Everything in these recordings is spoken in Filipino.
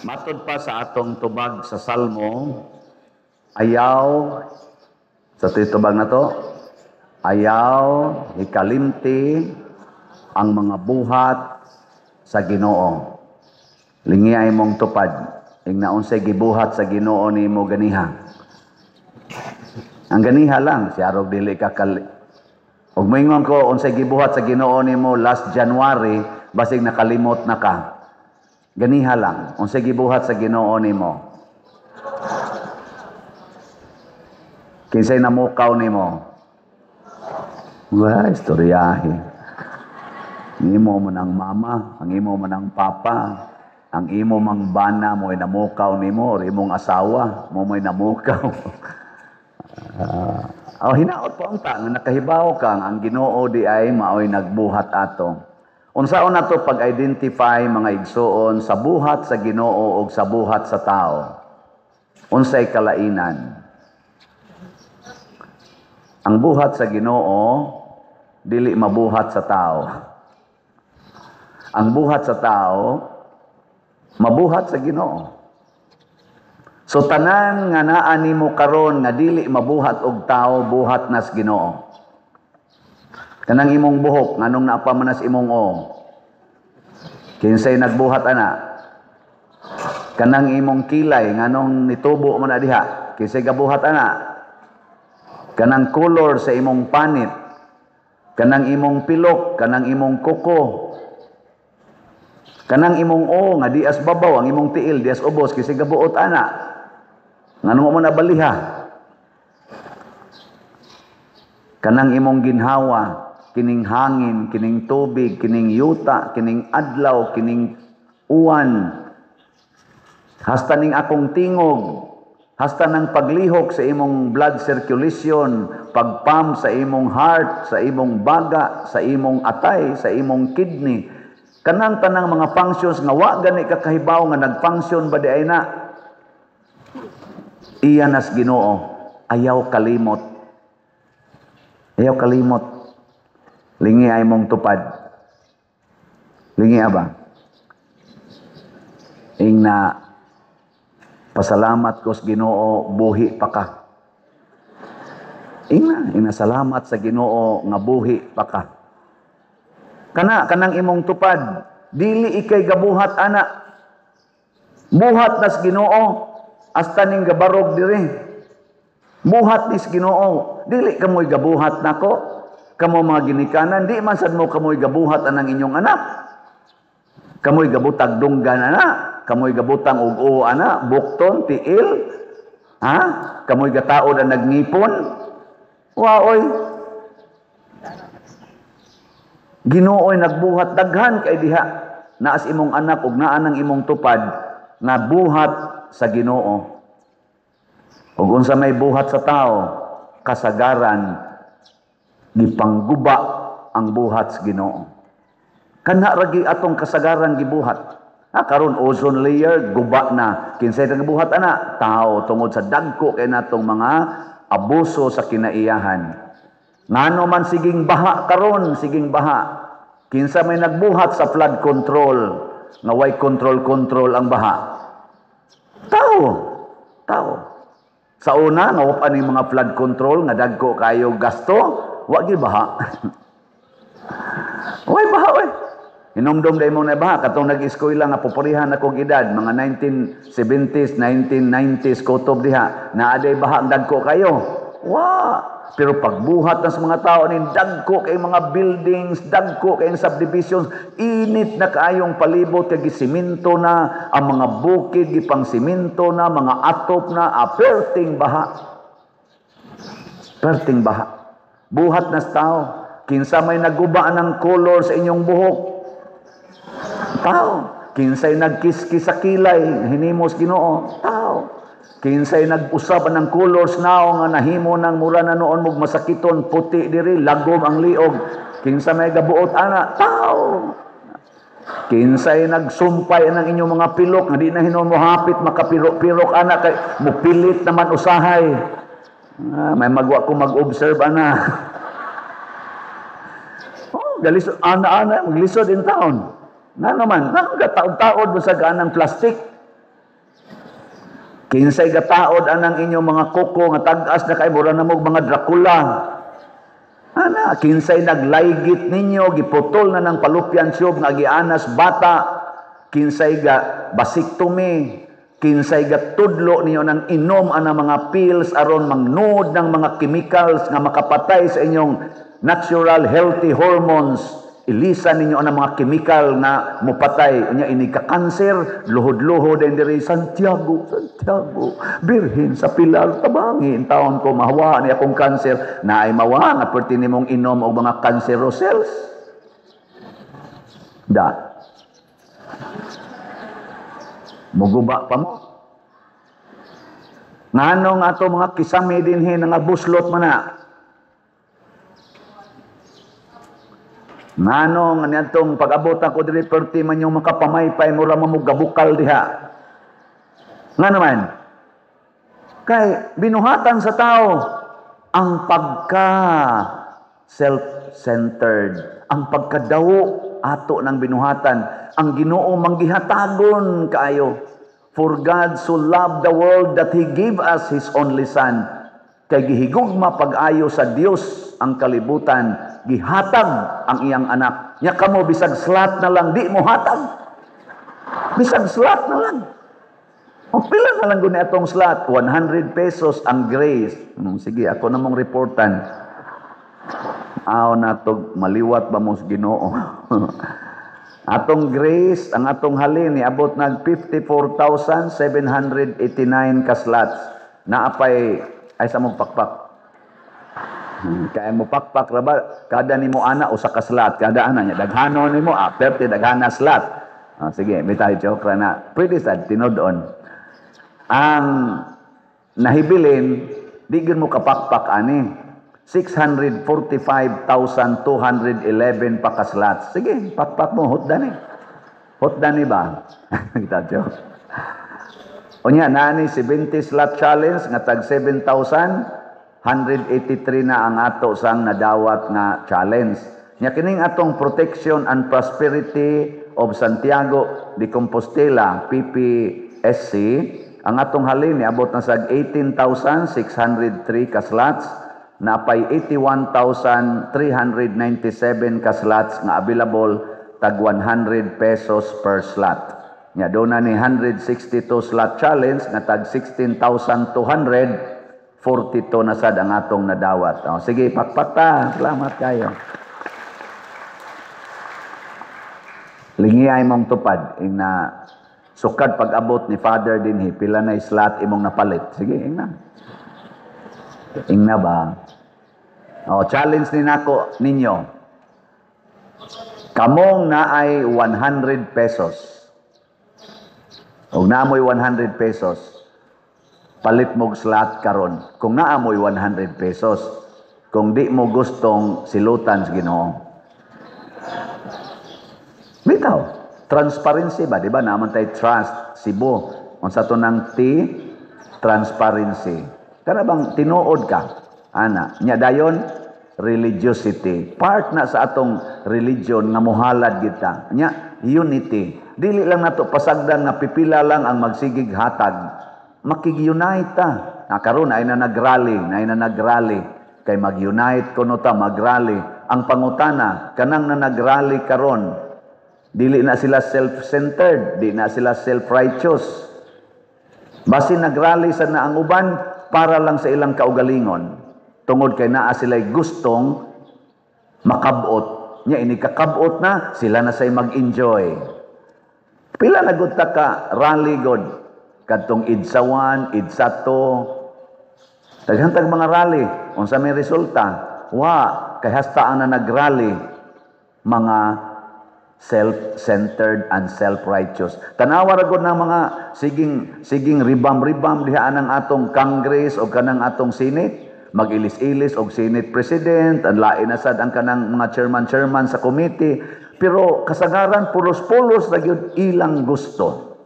Matod pa sa atong tubag sa Salmo, ayaw, sa tubag na to, ayaw, ikalimti, ang mga buhat sa Ginoo. Lingi ay mong tupad, ingnaon sa gibuhat sa Ginoo ni mo ganiha. Ang ganiha lang, si Arog dili ka ug moingon ko, unsay gibuhat sa Ginoo ni mo last January, basig nakalimot na ka. Ganiha lang, unsay gibuhat sa Ginoo nimo. Kinsay namukaw nimo? Wa istoryahe. Ang imo man ang mama, ang imo man ang papa, ang imo mang bana mo'y namukaw nimo, or imong asawa mo mo'y namukaw. Hinaot po ang nga nakahibaw kang ang Ginoo di ay maoy nagbuhat ato. Unsaon nato pag-identify mga igsoon sa buhat sa Ginoo o sa buhat sa tao? Unsay kalainan? Ang buhat sa Ginoo dili mabuhat sa tao. Ang buhat sa tao mabuhat sa Ginoo. So tanan nga naa nimo karon nga dili mabuhat og tao, buhat nas Ginoo. Kanang imong buhok nganong naapa man nas imong kinsay nagbuhat ana? Kanang imong kilay nganong nitubo man na diha? Kinsay gabuhat ana? Kanang color sa imong panit, kanang imong pilok, kanang imong kuko, kanang imong nga dias babaw, ang imong tiil dias ubos, kinsay gabuot ana? Nganong mo nabaliha? Kanang imong ginhawa, kining hangin, kining tubig, kining yuta, kining adlaw, kining uwan, hasta ning akong tingog, hasta ng paglihok sa imong blood circulation, pagpump sa imong heart, sa imong baga, sa imong atay, sa imong kidney, kanang tanang mga functions nga wa gani kakahibaw nga nagfunction ba di ay na? Iyan as Ginoo, ayaw kalimot. Ayaw kalimot. Lingi ay mong tupad. Lingi ba? Ingna pasalamat ko sa Ginoo, buhi pa ka. Ingna salamat sa Ginoo nga buhi pa ka. Kanang imong tupad, dili ikay gabuhat ana. Buhat nas Ginoo, hasta ning gabarog diri. Buhat nis Ginoo, dili kamoy gabuhat nako. Kamo mga ginikanan, di man sad mo kamoy gabuhat anang inyong anak. Kamoy gabutag dunggan ana, kamoy gabutang ug ana, bukton, tiil. Kamoy gataod ang nagnipon. Waoy. Ginoo'y nagbuhat daghan kay diha. Naas imong anak ug naa nang imong tupad nga buhat sa Ginoo. Ug unsa may buhat sa tao, kasagaran gipangguba ang buhat sa Ginoo. Kana ragi atong kasagaran gibuhat. Karon ozone layer guba na. Kinsay nagbuhat ana? Tao tungod sa dagko kay natong mga abuso sa kinaiyahan. Ngano man siging baha karon, siging baha. Kinsa may nagbuhat sa flood control, nga way control ang baha? Tao. Sa una, nga wapan yung mga flood control, nga dagko kayo gasto, wag gyud baha. Way baha, way. Hinumdum day mo na baha. Katong nag-eskwela nga pupurihan akong edad, mga 1970s, 1990s, kutob diha, naaday baha, dagko kayo. Pero pagbuhat ng mga tao ni dagko kay mga buildings, dagko kay subdivisions, init na kaayong palibot kay gisiminto na, ang mga bukid gipang siminto na, mga atop na, perting baha. Perting baha. Buhat na tao. Kinsa may naguba ng color sa inyong buhok? Tao. Kinsay nagkiskis sa kilay, hinimos Ginoo? Tao. Kinsay nag-usab ng colors now nga nahimo ng mura na noon mog masakiton, puti diri, lagom ang liog. Kinsa may gabuot ana? Tao. Kinsay nagsumpay ng inyong mga pilok nga di na hinon mo hapit makapirok-pirok ana kay mupilit naman usahay. May magwa ko mag-observe ana. Galisod ana maglisod in town. Nga naman, gataod-taod mo sa ganang plastic. Kinsay gataod anang inyong mga kuko nga tag-as na kay mura na mong mga Dracula. Ana, kinsay naglaygit ninyo, giputol na ng palupyan siyog nga gianas bata, kinsay ga basiktomy, kinsay ga tudlo ninyo ng inom ana mga pills aron mangnuod ng mga chemicals nga makapatay sa inyong natural healthy hormones. Ilisan ninyo ang mga chemical na mupatay. Unya ini ka cancer, luhod-luhod din diri Santiago, Birhen sa Pilar, tabangin taon ko mahawa ni akong cancer na ay mawa nga perti nimong inom og mga cancerous cells. Da. Muguba pa mo. Nganong ato mga kisame dinhi nga buslot man na. Nganong anitong pag-abot ako diri perti man yung makapamaypay mura mamugabukal diha. Nga naman, kay binuhatan sa tao ang pagka self-centered, ang pagkadawo ato ng binuhatan, ang Ginoo manggihatagon kaayo. For God so loved the world that He gave us His only Son. Kay gihigugma pag-ayo sa Dios ang kalibutan, gihatag ang iyang anak. Nya kamo bisag slat na lang di mo hatag. Bisag slat na lang. O pila na lang guni atong slat, 100 pesos ang grace. Sige, ako namong reportan. Aw na to maliwat ba mo sa Ginoo. Atong grace, ang atong halin ni abot nag 54,789 ka slots. Naapay ay sa mong pakpak. Kaya mo pakpak ra ba kada nimo ana usa ka slot, kada ana nya daghanon nimo after ti daghana slot. Sige, bitay joke ra na. Pwede sad tinod-on. Ang nahibilin di gyud mo kapakpak ani. 645,211 pa ka slots. Sige, pakpak mo hotdan ni. Hotdan ni ba? Kita joke. Unya nani 70 slot challenge nga tag 7,183 na ang ato sang nadawat nga challenge. Nya kining atong Protection and Prosperity of Santiago de Compostela PPSC ang atong halin ni abot na sag 18,603 ka slots na pay 81,397 ka slots nga available tag 100 pesos per slot. Nya doon na ni 162 slot challenge nga tag 16,242 na sad ang atong nadawat. Sige, pakpak ta. Salamat kayo. Lingi ay mong tupad. Na sukad pag-abot ni Father dinhi, pila na slot imong napalit. Sige, ingna. Ingna ba? Challenge ni nako ninyo. Kamong na ay 100 pesos. Kung naamoy 100 pesos, palit mong slot karon. Kung naamoy 100 pesos, kung di mo gustong silutan sa Ginoo. Bitaw, transparency ba? Di ba naman tayo trust, Cebu. Kung sa to ng T, transparency. Kaya bang tinuod ka? Ana, nya dayon, religiosity. Part na sa atong religion nga muhalad kita. Nya, unity. Dili lang nato pasagdan nga pipila lang ang magsigig hatag. Makig-unite ta. Karon ay na nagrally. Kay mag-unite kuno ta magrally. Ang pangutana kanang na nagrally karon. Dili na sila self-centered, di na sila self-righteous. Basi nagrally sa na ang uban para lang sa ilang kaugalingon. Tungod kay naa sila gustong makabot. Nya ini kakabot na sila na say mag-enjoy. Pila na gud ta ka rally god kadtong IDSA 1, IDSA 2. Daghang mga rally unsa may resulta? Wa kay hastaan na nagrally mga self-centered and self-righteous. Tanawa ra gud na mga siging ribam-ribam diha anang atong Congress o kanang atong Senate, mag-ilis-ilis og Senate President, ang lain na sad ang kanang mga chairman sa committee. Pero kasagaran pulos-pulos na yun ilang gusto.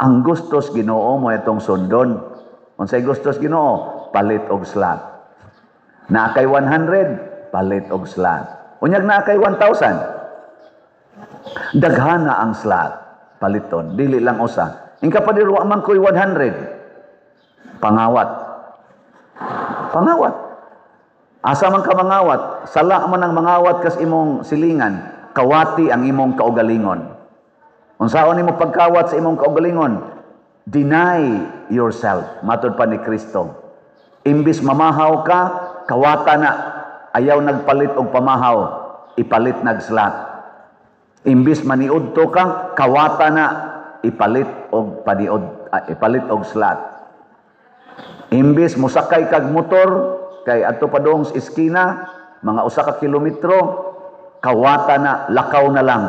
Ang gustos Ginoo mo itong sundon. Unsay gustos Ginoo? Palit og slot. Na kay 100, palit og slot. Unyag na kay 1,000. Daghana ang slot. Paliton. Dili lang usa. Ingka pa diri wa man ko'y 100. Pangawat. Pangawat. Asa man ka mangawat, sala man ang mangawat kas imong silingan, kawati ang imong kaugalingon. Unsaon nimo pagkawat sa imong kaugalingon? Deny yourself. Matud pa ni Kristo. Imbis mamahaw ka, kawata na. Ayaw nagpalit og pamahaw, ipalit nagslat. Imbis maniudto ka, kawata na, ipalit og ipalit og slat. Imbis musakay kag motor, kay adto pa dong sa iskina, mga 1 ka kilometro, kawata na, lakaw na lang.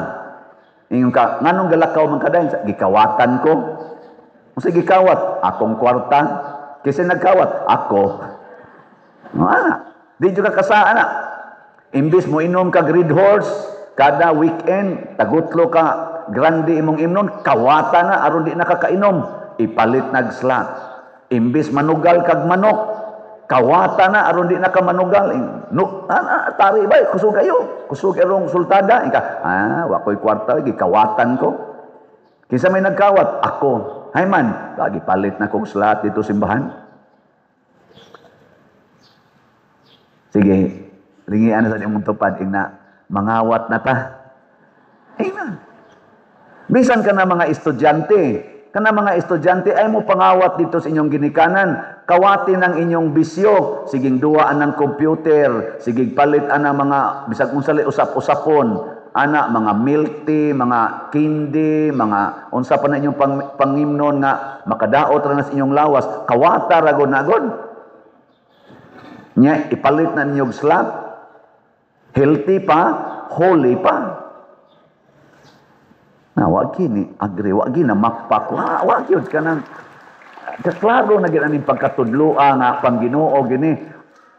Ingon ka, nganong galakaw man ka dayon? Gikawatan ko. Kung sa gikawat, akong kwarta. Kasi nagkawat, ako. Ana, di ka kasaan na. Imbis mo inom ka Red Horse, kada weekend, tagutlo ka, grande imong imnon, kawata na, aron di nakakainom, ipalit nagslat. Imbis manugal kag manok, kawata na, aron di nakamanugal. Tari ba, kusog kayo, kusog erong sultada. Wakoy kwarta, gikawatan ko. Kinsa may nagkawat, ako. Hay man, lagi palit na kong slat dito simbahan. Sige, ringian na sa imong tupad, ina, mangawat na ta. Ina. Bisan ka na mga estudyante, ay mo pangawat dito sa inyong ginikanan, kawatin ang inyong bisyo, siging duwaan ng computer, siging palit ana mga, bisag kung sali usap-usapon, ana mga milk tea, mga candy, mga unsa pa na inyong pangimnon nga makadaot ra na sa inyong lawas, kawata ra gud na gud. Nya ipalit na ninyong slap, healthy pa, holy pa. Na wa kini agree, wa gina makpak, wa gyud kanang klaro na gid aning pagkatudloa nga Pangginoo gini.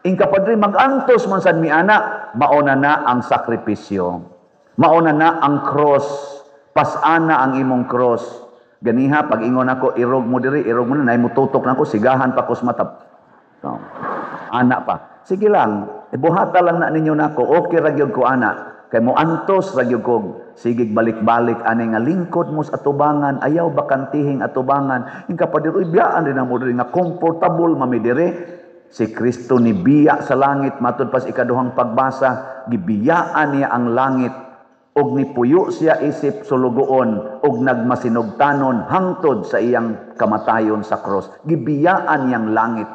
Ingka padri magantos man sad mi ana, mauna na ang sakripisyo. Mauna na ang cross, pasana ang imong cross. Ganiha, pag ingon ako, irog mo diri, irog mo na, mututok na ako, sigahan pa ko sa mata. So, anak pa. Sige lang, ibuhata lang na ninyo na ako, okay ragyog ko anak. Kay mo antos ragyog ko, sige balik-balik, ani nga lingkod mo sa atubangan, ayaw bakantihing atubangan. Yung kapadiroy, biyaan rin ang mo diri, nga comfortable mamidiri. Si Kristo ni biya sa langit, matud pas ikaduhang pagbasa, gibiyaan niya ang langit, og nipuyo siya isip sulugoon og nagmasinugtanon hangtod sa iyang kamatayon sa cross. Gibiyaan niyang langit.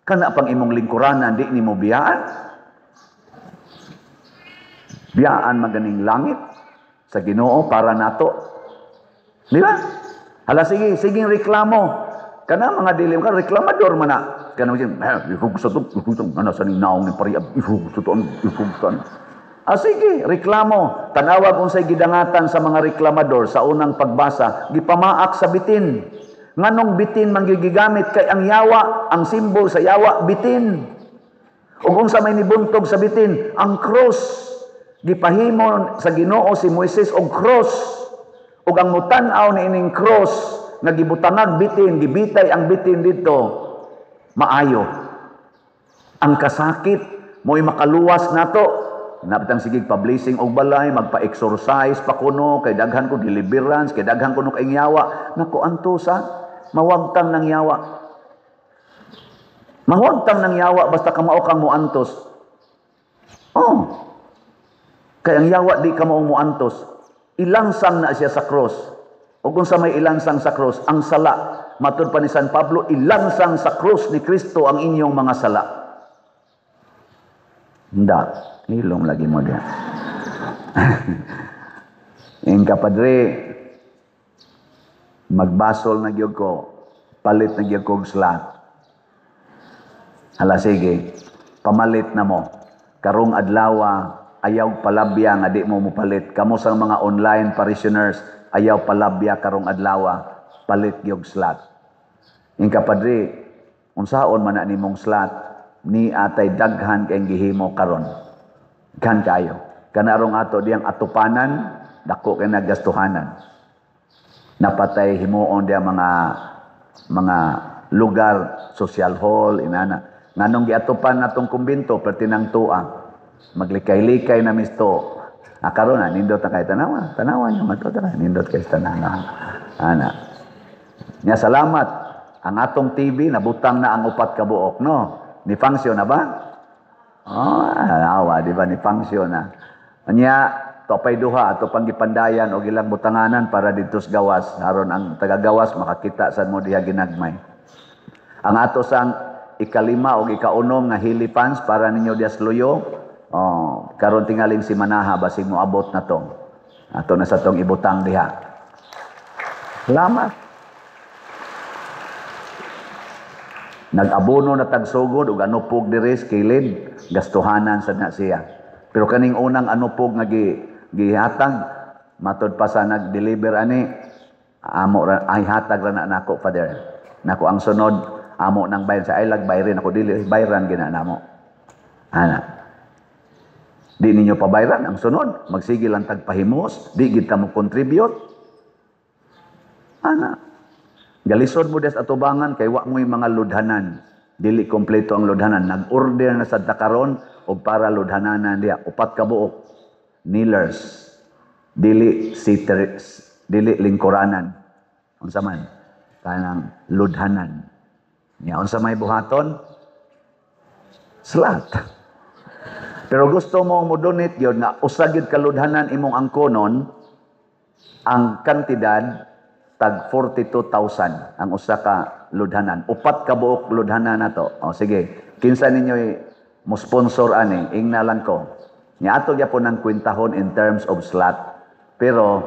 Kana pang imong lingkuranan di nimo biyaan? Biyaan maganing langit sa Ginoo para nato. Di ba? Hala sige, siging reklamo. Kana mga dilim ka reklamador man na. Kana mo gusto to, ano sa ninaong ni pari, gusto to. Sige, reklamo. Tanawag unsay gidangatan sa mga reklamador sa unang pagbasa, gipamaak sa bitin. Nganong bitin manggigamit kay ang yawa, ang simbol sa yawa, bitin. Ug unsa may nibuntog sa bitin, ang cross. Gipahimo sa Ginoo si Moises og cross. Ug ang mutan-aw ni ining cross nga gibutangag bitin, gibitay ang bitin dito, maayo. Ang kasakit mo'y makaluwas nato. Napitang sige pa-blessing og balay, magpa-exercise pa kuno, kay daghan ko deliverance, kay daghan ko kay yawa. Naku, antusa, mawagtang ng yawa. Mawagtang ng yawa, basta kamao kang muantos. Oh, kay ang yawa di ka mao muantos. Ilansang na siya sa cross. O kung sa may ilansang sa cross, ang sala, matud pa ni San Pablo, ilansang sa cross ni Kristo ang inyong mga sala. Hindi. Hilom lagi mo diyan. Yung kapadre, magbasol na gyud ko, palit na gyud ko slat. Hala sige, pamalit na mo. Karong adlawa, ayaw palabya nga di mo mupalit. Kamo sang mga online parishioners, ayaw palabya karong adlawa, palit gyud slat. Yung kapadre, unsaon man na nimong slat, ni atay daghan kay gihimo karon. Kan kayo. Kanarong ato diyang atupanan, dako kay nagastuhanan. Napatay himuon diya mga lugar, social hall, inana. Nganong giatupan natong kumbinto, pertinang tua. Maglikay-likay na misto. Karon na, nindot na kay tanawa. Tanawa niyo, matutara. Nindot kay tanawa. Ana. Nya salamat. Ang atong TV nabutang na ang 4 ka buok, no? Ni function na ba? Oh, awa, di ba ni function na. Nya topay duha ato pang gipandayan og ilang butanganan para dito sa gawas aron ang taga-gawas makakita sad mo diha ginagmay. Ang ato sang ikalima o ikaunom nga hilipans para ninyo diya sa luyo. Oh, karon tingaling si Manaha basig mo abot na to. Ato na sa tong ibutang diha. Salamat. Nag-abono na tagsugod ug anupog diri sa kilid, gastuhanan sad na siya. Pero kaning unang anupog nga gihatag matud pa sa nag-deliver ani amo ay hatag ra na nako father. Nako ang sunod amo nang bayran sa ilag bayran ako dili bayran gina namo. Ana. Di ninyo pa bayran ang sunod, magsige lang tagpahimos, di gid ta mo contribute. Ana. Galisod mo des atubangan kay wa mo'y mga ludhanan. Dili kompleto ang ludhanan. Nag-order na sa takaron o para ludhananan diya. 4 ka buok. Kneelers. Dili sitters. Dili lingkuranan. Unsa man? Kanang ludhanan. Nya unsa may buhaton? Slat. Pero gusto mo mo-donate yun nga usagid kaludhanan imong angkonon ang kantidad tag 42,000 ang usa ka ludhanan. 4 ka buok ludhanan na to. O sige, kinsa ninyo mo sponsor ani, ingna lang ko. Nya ato gyapon ang kwentahon in terms of slot. Pero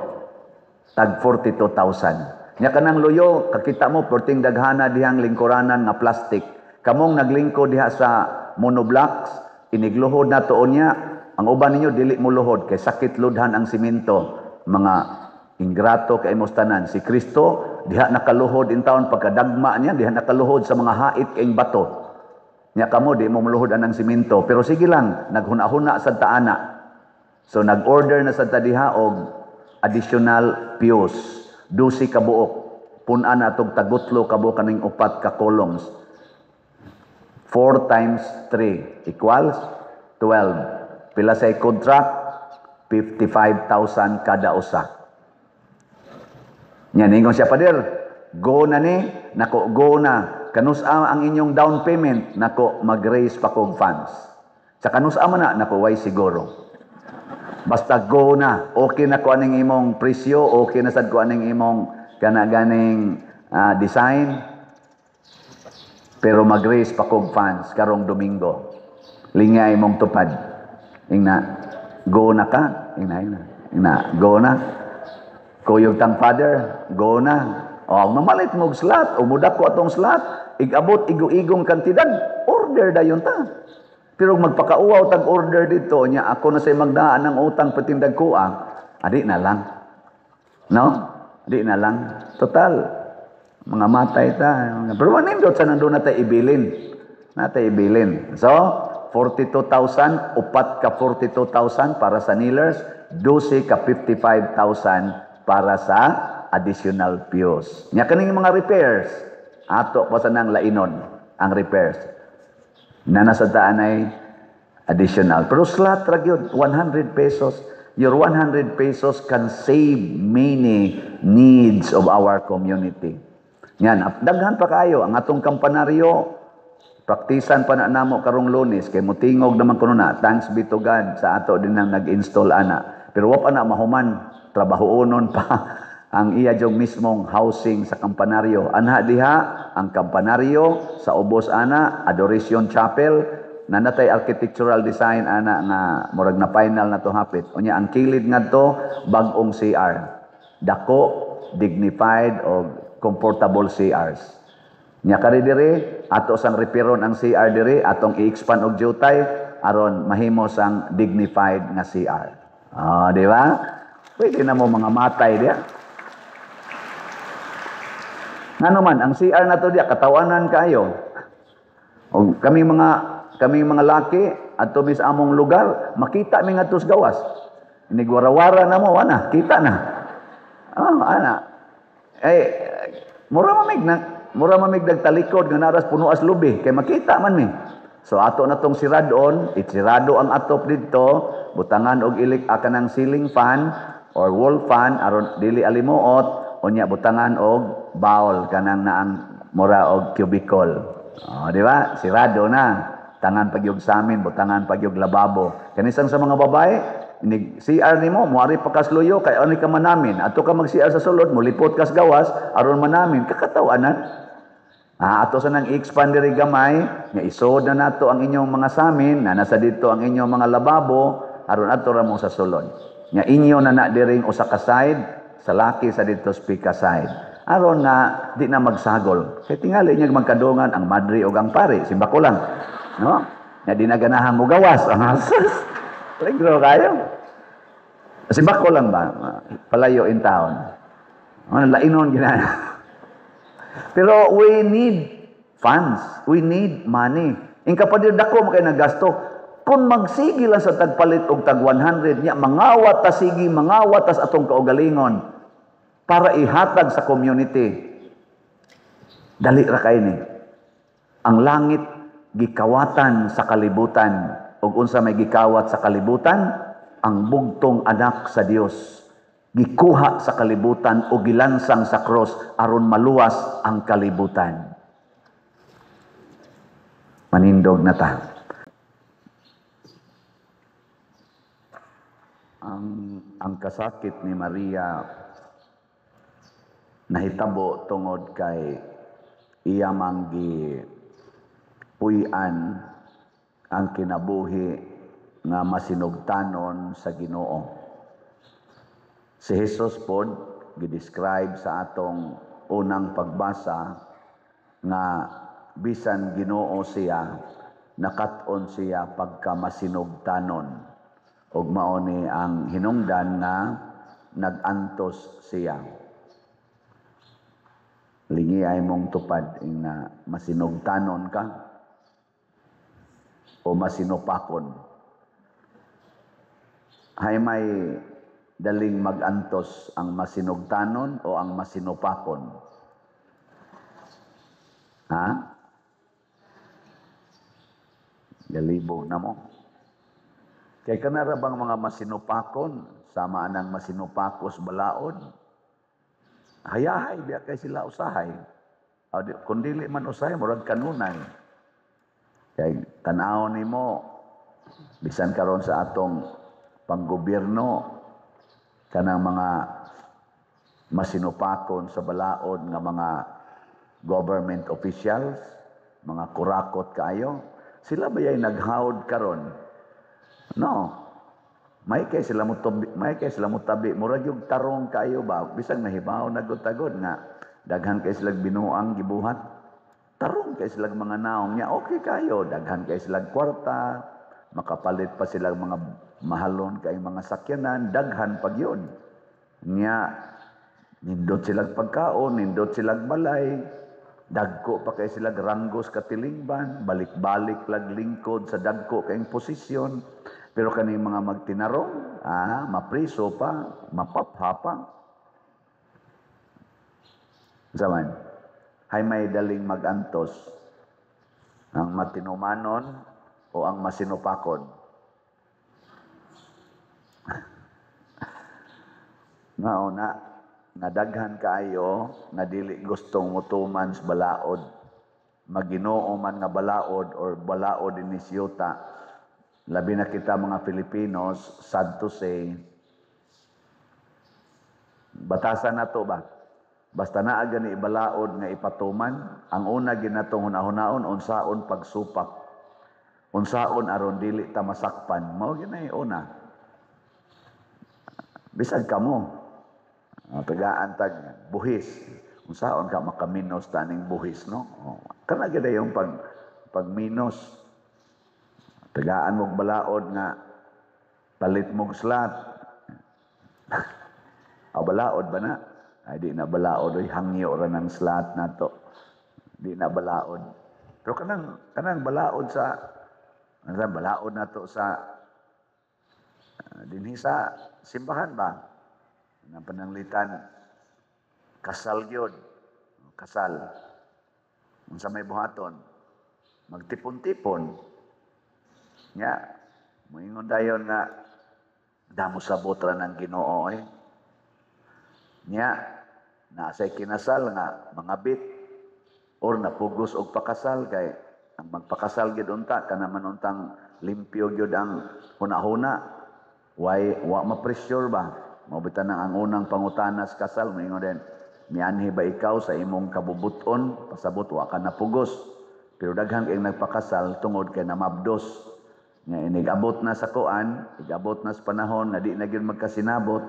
tag 42,000. Nya kanang luyo, kakita mo perting daghana dihang lingkuranan nga plastic. Kamong naglingko diha sa monoblocks, inigluhod na tuon niya. Ang uban ninyo dili mo luhod kay sakit ludhan ang simento. Mga ingrato kay mostanan. Si Kristo diha nakaluhod in taon pagkadagma niya, diha nakaluhod sa mga hait kaing bato. Nya kamo di mo muluhod anang simento, pero sige lang, naghuna-huna sa taana. So nag-order na sa diha og additional pews, 12 ka buok. Punan na atong tagutlo ka buok kaning 4 ka columns. 4 times 3 equals 12. Pila say contract? 55,000 kada usa. Nya ningon siya pader, go na ni, nako go na. Kanusa ang inyong down payment, nako mag-raise pa kog funds. Sa kanusa man na, nako way siguro. Basta go na, okay na ko aning imong presyo, okay na sad ko aning imong ganing design. Pero mag-raise pa kog funds karong Domingo. Lingay imong tupad. Ingna, go na ka, ingna, go na. Kuyog tang father, go na. O, mamalit mong slot, o mudak ko atong slot, igabot, igu-igong kantidad, order dayon ta. Pero magpakauaw tag order dito, niya ako na say magdaan ng utang patindag ko, adi na lang. No? Adi na lang. Total, mga matay ta. Pero manindot sa nandun na tayo ibilin. So, 42,000, 4 ka 42,000 para sa kneelers, 12 ka 55,000 para sa additional pews. Nya kaning mga repairs, ato pa sa nang lainon ang repairs. Na nasa daan ay additional. Pero slot ra gyud 100 pesos. Your 100 pesos can save many needs of our community. Yan, daghan pa kayo ang atong kampanaryo. Praktisan pa na namo karong Lunes kay mutingog naman kuno na. Thanks be to God sa ato din nang nag-install ana. Pero wa pa na mahuman trabahoonon pa ang iya jog mismong housing sa kampanaryo. Anha diha ang kampanaryo sa ubos ana Adoration Chapel na natay architectural design ana nga murag na final na to hapit. Unya ang kilid ngadto bag-ong CR. Dako, dignified o comfortable CRs. Nya kari diri ato sang repiron ang CR diri atong i-expand og jutay aron mahimo sang dignified nga CR. Di ba? Pwede na mo mga matay diya. Nga naman, ang CR na to diya, katawanan kayo. O kaming mga laki, at tumis among lugar, makita mi nga tos gawas. Inigwarawara na mo, ana, kita na. Ana. Mura mamig nagtalikod, nga naras puno as lubi, kay makita man mi. So ato na tong siradon, sirado ang atop dito, butangan og ilik akan ng ceiling fan, or wall fan aron dili alimuot unya butangan og bawol kanang naang mura og cubicle. Di ba? Sirado na. Tangan pagyog sa amin, butangan pagyog lababo. Kanisang sa mga babae, CR nimo, muari pa kasluyo, kay ani ka manamin. Ato ka mag-CR sa sulod, mulipot kas gawas, aron manamin, kakatawanan. Ato sa nang i-expand diri gamay, nga isod na nato ang inyong mga samin, na nasa dito ang inyong mga lababo, aron ato ra mo sa sulod. Nga inyo na diring usa ka side, sa laki sa dito speaker side. Aron nga di na magsagol. Kay tingali niya magkadungan ang madri ug ang pari, simba ko lang. No? Nga di na ganahan mo gawas. Peligro kayo. Simba ko lang ba? Palayo in town. Lainon gina. Pero we need funds. We need money. In kapatid dako mo kay nagasto. Kung magsigi lang sa tagpalit og tag 100 niya, mangawat ta sige, mangawat tas atong kaugalingon para ihatag sa community. Dali ra kay ni. Ang langit gikawatan sa kalibutan, ug unsa may gikawat sa kalibutan, ang bugtong anak sa Dios gikuha sa kalibutan o gilansang sa cross aron maluwas ang kalibutan. Manindog na ta. Ang kasakit ni Maria nahitabo tungod kay iya manggi puy-an ang kinabuhi nga masinugtanon sa Ginoo. Si Jesus pod gidescribe sa atong unang pagbasa nga bisan Ginoo siya, nakat-on siya pagka masinugtanon. Ug mao ni ang hinungdan na nagantos siya. Lingi ay mong tupad na masinugtanon ka o masinupakon. Hay may daling magantos ang masinugtanon o ang masinupakon. Ha? Galibo na mo. Kay kanara bang mga masinupakon, sama anang masinupakos balaod, hayahay, biya kay sila usahay. Kung dili man usahay, murag kanunay. Kay tanaw ni mo, bisan karon sa atong panggobyerno, kanang mga masinupakon sa balaod nga mga government officials, mga kurakot kaayo, sila ba yay naghawd karon? No. May kay sila mo tabi, murag yung tarong kaayo ba, bisag nahibaw nagod-tagod nga daghan kay sila binuang gibuhat. Tarong kay sila mga naong niya, okay kayo, daghan kay sila kwarta, makapalit pa sila mga mahalon kay mga sakyanan, daghan pag yun. Niya, nindot sila pagkaon, nindot sila balay, dagko pa kay sila ranggos katilingban, balik-balik lag lingkod sa dagko kayong posisyon. Pero kaning mga magtinarong, mapriso pa, mapapha pa. Zaman, hay may daling magantos ang matinumanon o ang masinupakon. Nga nadaghan kaayo, nga dili gustong mutuman sa balaod. Maginoo man nga balaod or balaod inisyuta. Labi na kita mga Filipinos, sad to say, batasan na to ba? Basta naa gani ibalaod nga ipatuman, ang una ginatong hunahunaon, unsaon pagsupak. Unsaon aron dili ta masakpan. Mao ginay una. Bisag kamo. Tagaan tag buhis. Unsaon ka makaminos taning buhis, no? Kana gid yung pagminos. Tagaan mong balaod nga palit mong slat. Balaod ba na? Ay di na balaod, ay hangyo ra ng slat na to. Di na balaod. Pero kanang balaod balaod na to sa dinhi sa simbahan ba? Nang pananglitan, kasal gyud. Kasal. Unsa may buhaton? Magtipon-tipon. Nya, moingon dayon nga damo sabot ra ng Ginoo Nya, na say kinasal nga mga bit or napugos og pakasal kay ang magpakasal gid unta kana man untang limpyo gyud ang hunahuna wa ma-pressure ba mao bitan ang unang pangutana sa kasal moingon din mianhi ba ikaw sa imong kabubuton pasabot wa ka napugos pero daghan kay nagpakasal tungod kay namabdos nga inigabot na sa kuan igabot na sa panahon na di na gyud magkasinabot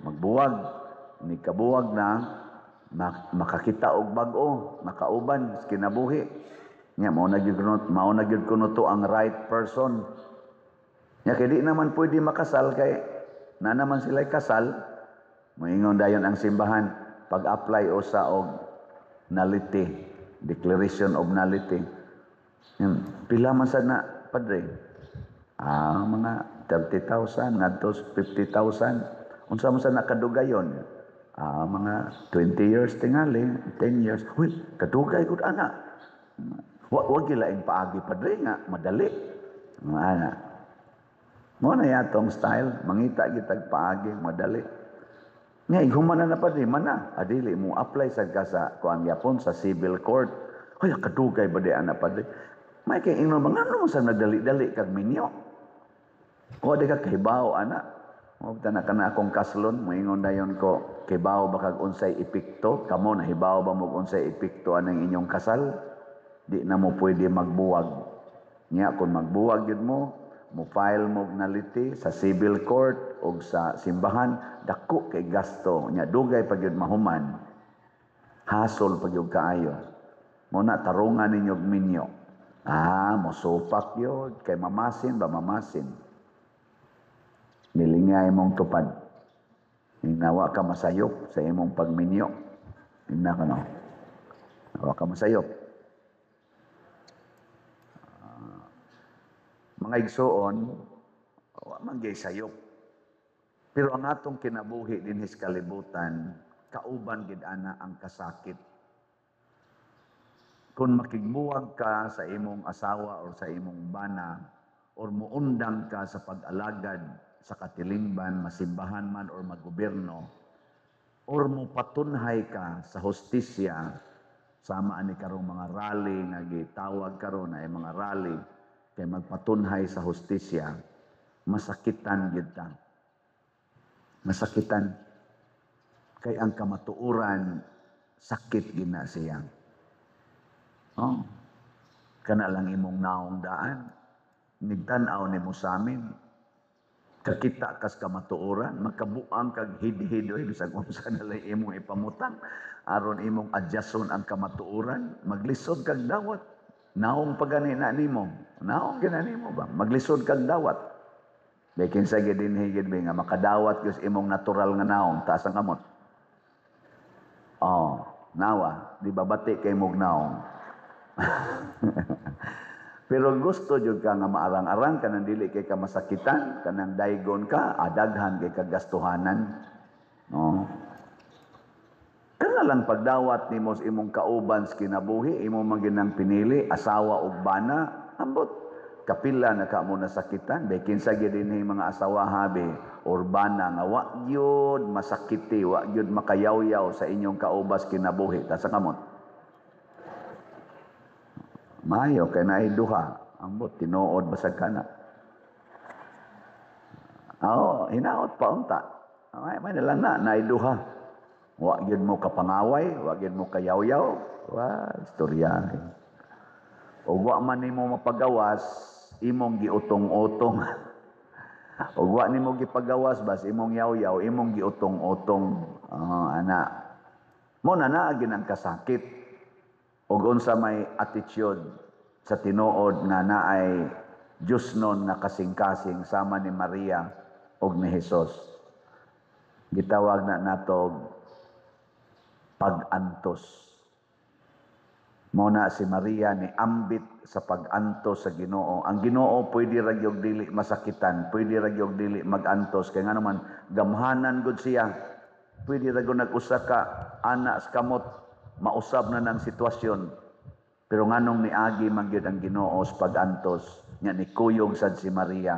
magbuwag nikabuwag na makakita og bag-o makauban sa kinabuhi nya mao na gyud kuno to ang right person nya kay di naman pwede makasal kay na naman sila kasal moingon dayon ang simbahan pag-apply usa og nullity declaration of nullity pila man sad na padre mga 30,000 ngadto 50,000 unsa man sa nakadugayon mga 20 years tingali 10 years uy kadugay gud ana wag gilaing paagi padre nga madali ana mo na yatong style mangita gitag paagi madali nga ighuman na padre mana adili mo apply sad ka sa kuan yapon sa civil court ay kadugay ba di ana padre may kay ingnon mangano mo sa nagdali-dali kag minyo o di ka kahibaw ana o na kana akong kaslon moingon dayon ko kibaw ba kag unsay epekto kamo nahibaw ba mo unsay epekto anang inyong kasal di na mo pwede magbuwag nya kun magbuwag gyud mo file mo nullity sa civil court o sa simbahan dako kay gasto nya dugay pa gyud mahuman hasol pa gyud kaayo mo na tarungan ninyo minyo mosupak yun kay mamasin nilingay mong tupad nawa ka masayop sa imong pagminyo ina ka no nawa ka masayop mga igsoon wa man gyay sayop pero ang atong kinabuhi dinhi sa kalibutan kauban gid ana ang kasakit kung makigbuwag ka sa imong asawa o sa imong bana or muundang ka sa pag-alagad sa katilingban, masimbahan man or maggobyerno or mupatunhay ka sa hustisya sama ani karong mga rally nga gitawag karon ay mga rally kay magpatunhay sa hustisya masakitan gid ta masakitan kay ang kamatuoran sakit gina siya kana lang imong naong daan nigtan-aw nimo sa amin kakita kas kamatuoran makabuang kag hid-hidoy bisag unsa nalay imong ipamutang aron imong adjuston ang kamatuoran maglisod kag dawat naong pagani na nimo naong ginanimo ba maglisod kag dawat Lekin sa gidin higid nga makadawat gyud imong natural nga naong taas ang kamot. Nawa, di ba bati kay mong naong. Pero gusto jud ka nga maarang-arang kanang dili kay ka masakitan, kanang daygon ka, adaghan kay kagastuhanan. No. Kana lang pagdawat nimo sa imong kauban sa kinabuhi, imo man ginang pinili asawa ug bana, ambot kapila na ka mo nasakitan, bekin sa gid dinhi mga asawa habi urbana nga wa gyud masakiti, wa gyud makayaw-yaw sa inyong kaubas kinabuhi ta sa kamot. Mayo kay naay duha, ambot tinuod basag kana. Hinaot pa unta. May na lang naay duha. Wa gyud mo kapangaway, wa gyud mo kayaw-yaw, istorya. O wa man nimo mapagawas, imong giutong-utong. O wa nimo gipagawas bas imong yaw-yaw, imong giutong-utong. Ana. Mo na naagin ang kasakit. Og unsa may attitude sa tinuod nga naay Diyos nun na kasing-kasing sama ni Maria og ni Jesus. Gitawag na natog pag-antos. Muna si Maria ni ambit sa pag-antos sa Ginoo. Ang Ginoo pwede ra gyud dili masakitan, pwede ra gyud dili mag-antos kay nga naman gamhanan gud siya. Pwede ra gyud nag-usa ka ana sa kamot mausab na ng sitwasyon. Pero nganong niagi man gyud ang Ginoo sa pag-antos, nya ni kuyog sad si Maria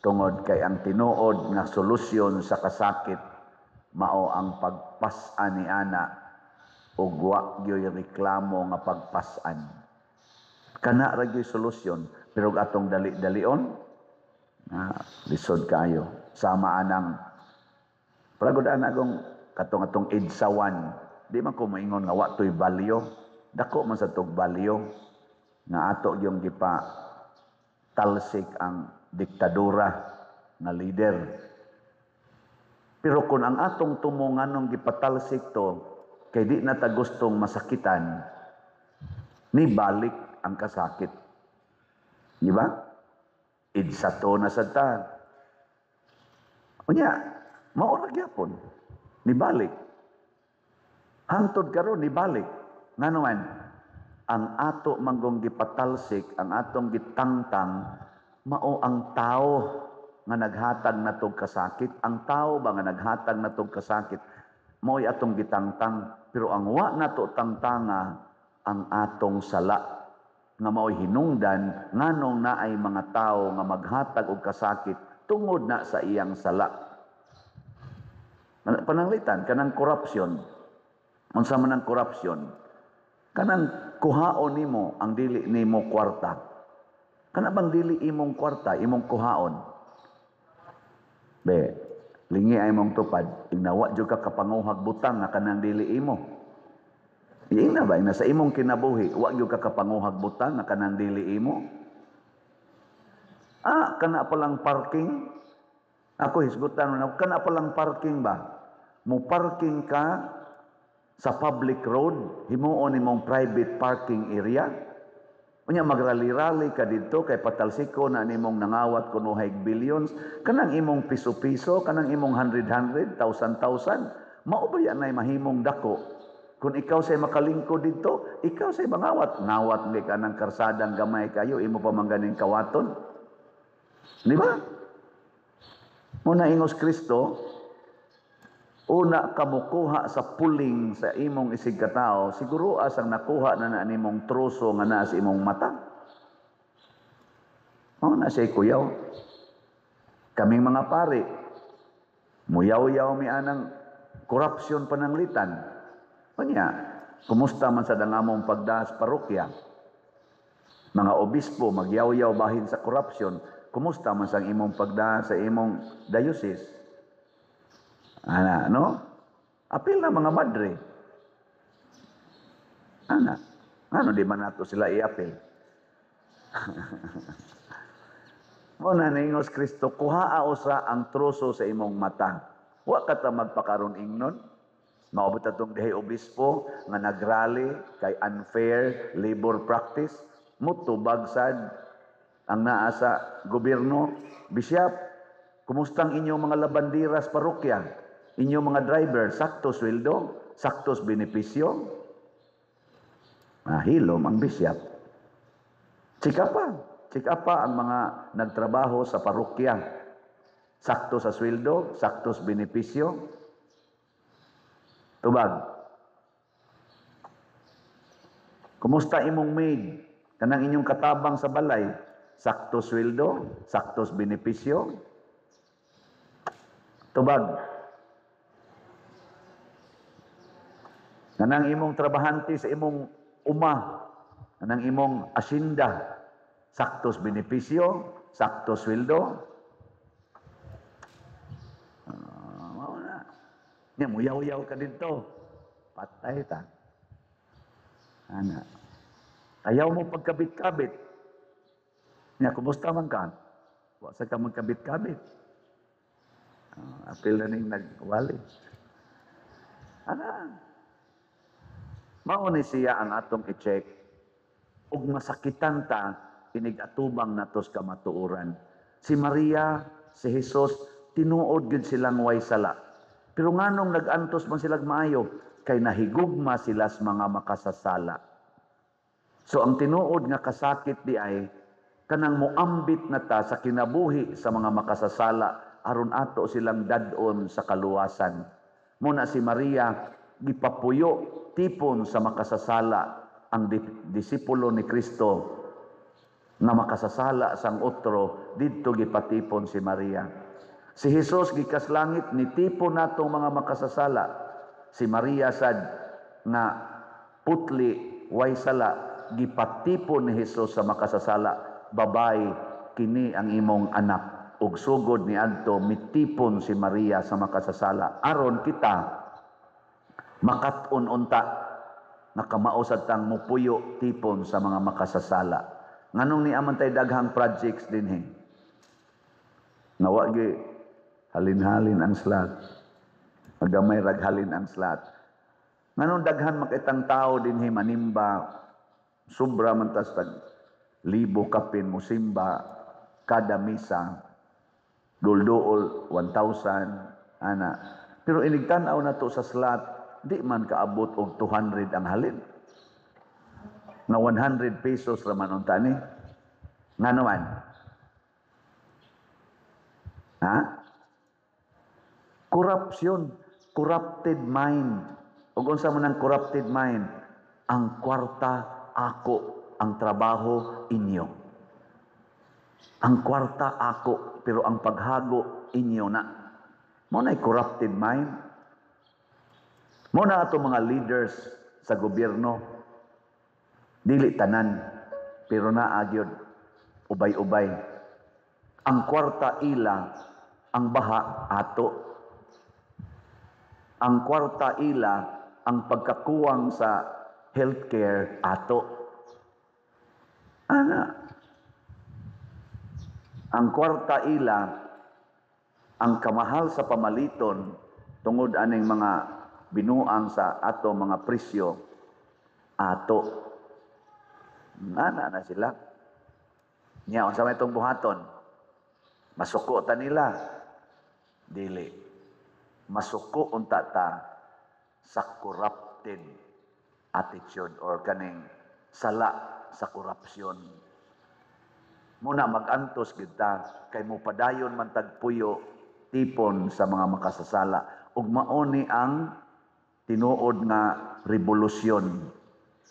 tungod kay ang tinuod nga solusyon sa kasakit mao ang pagpasan ni ana ug wa gyoy reklamo nga pagpasan. Kana ra gyoy solusyon, pero atong dali-dalion lisod kayo sama anang pagod ana gong katong idsawan. Di man ko maingon nga wa toy balyo, dako man sa tog balyo nga ato yung gipa talsik ang diktadura nga leader. Pero kung ang atong tumunganong gipatalsik to, kay di na ta gustong masakitan, ni balik ang kasakit. Di ba? Idsato na sa ta. Unya, maura gyapon. Ni balik. Hangtod karon ni balik. Nga naman, ang ato manggong gipatalsik, ang atong gitangtang, mao ang tao nga naghatag na tog kasakit. Ang tao ba nga naghatag na tog kasakit, mao'y atong gitangtang. Pero ang wa nato tangtanga, ang atong sala nga mao'y hinungdan nganong naay mga tao nga maghatag og kasakit tungod na sa iyang sala. Pananglitan kanang korupsyon. Unsa man ang korupsyon? Kanang kuhaon nimo ang dili nimo kwarta. Kana bang dili imong kwarta, imong kuhaon? Be, lingi ay mong tupad, ignawa jud ka kapanguhag butang na kanang dili imo. Ina ba na sa imong kinabuhi, wa gyud ka kapanguhag butang na kanang dili imo? Kana palang parking. Ako hisgutan na kana palang parking ba? Mo parking ka sa public road, himuon imong private parking area. Unya magrali-rali ka dito kay patalsiko na nimong nangawat kuno hig billions, kanang imong piso-piso, kanang imong 100, 1,000, mao ba yan ay mahimong dako? Kung ikaw say makalingkod dito, ikaw say mangawat, ngawat ni ka ng karsadang gamay kayo, imo pa mangganing kawaton. Di ba? Muna ingos Kristo, una ka mokuha sa puling sa imong isig katao, siguro asang nakuha na nimong troso nga naa sa imong mata. Na siya kuyaw. Kaming mga pari, muyaw-yaw mi anang korupsyon pananglitan. Kanya, kumusta man sa dangamong pagdaas parokya? Mga obispo, magyaw-yaw bahin sa korupsyon, kumusta man sa imong pagdaas sa imong diocese? No? Apil na mga madre. Ano di man nato sila i-apil? Muna ningos Kristo, kuhaa usa ang troso sa imong mata. Wa ka ta magpakaron ingnon. Maubot atong dihay obispo nga nagrally kay unfair labor practice. Mutubag sad ang naa sa gobyerno. Bishop, kumustang inyong mga labandiras parokya? Inyong mga driver, sakto sweldo, saktos benepisyo. Hilom ang bisyap. Chika pa ang mga nagtrabaho sa parokya. Sakto sa sweldo, saktos benepisyo. Tubag. Kumusta imong maid? Kanang inyong katabang sa balay, sakto sweldo, saktos benepisyo. Tubag. Kanang imong trabahante sa imong kanang imong asyenda, saktos benepisyo, saktos sweldo. Mao na. Nya muyaw-yaw ka dito. Patay ta. Ayaw mo pagkabit-kabit. Nya kumusta man ka? Wa sa ka magkabit-kabit. Apil na ning nagwali. Mauni siya ang atong i-check. Ug masakitan ta, inig-atubang natos kamatuoran. Si Maria, si Jesus, tinuod gid silang way sala. Pero nganong nag-antos man sila maayo, kay nahigugma sila sa mga makasasala. So ang tinuod nga kasakit di ay, kanang muambit na ta sa kinabuhi sa mga makasasala, aron ato silang dadon sa kaluwasan. Muna si Maria, gipapuyo tipon sa makasasala ang disipulo ni Kristo na makasasala sang otro didto gipatipon si Maria. Si Jesus gikas langit nitipon natong mga makasasala. Si Maria sad nga putli way sala gipatipon ni Jesus sa makasasala. Babay, kini ang imong anak. Ug sugod ni adto mitipon si Maria sa makasasala aron kita makat-on unta nakamausad tang mupuyo tipon sa mga makasasala. Nganong ni amantay daghang projects dinhi. Nawa gi halin-halin ang slot. Magamay raghalin ang slot. Nganong daghan makitang tao dinhi manimba sobra man tas tag libo kapin musimba kada misa. Dul-duol 1,000 ana. Pero inigtan-aw na to sa slot, di man kaabot og 200 ang halin. Na 100 pesos raman unta ni. Nga naman. Ha? Corruption, corrupted mind. Ug unsa man ang corrupted mind? Ang kwarta ako, ang trabaho inyo. Ang kwarta ako, pero ang paghago inyo na. Mo na'y corrupted mind. Mo na ato mga leaders sa gobyerno. Dili tanan, pero naagyod ubay-ubay. Ang kwarta ila, ang baha ato. Ang kwarta ila, ang pagkakuwang sa healthcare ato. Ana. Ang kwarta ila, ang kamahal sa pamaliton tungod aning mga binuang sa ato mga presyo ato. Ana na sila. Nya unsa may itong buhaton? Masuko ta nila. Dili. Masuko unta ta sa corrupted attitude or kaning sala sa korupsyon. Muna mag-antos kita kay mo padayon man tagpuyo tipon sa mga makasasala ug mao ni ang tinuod nga revolusyon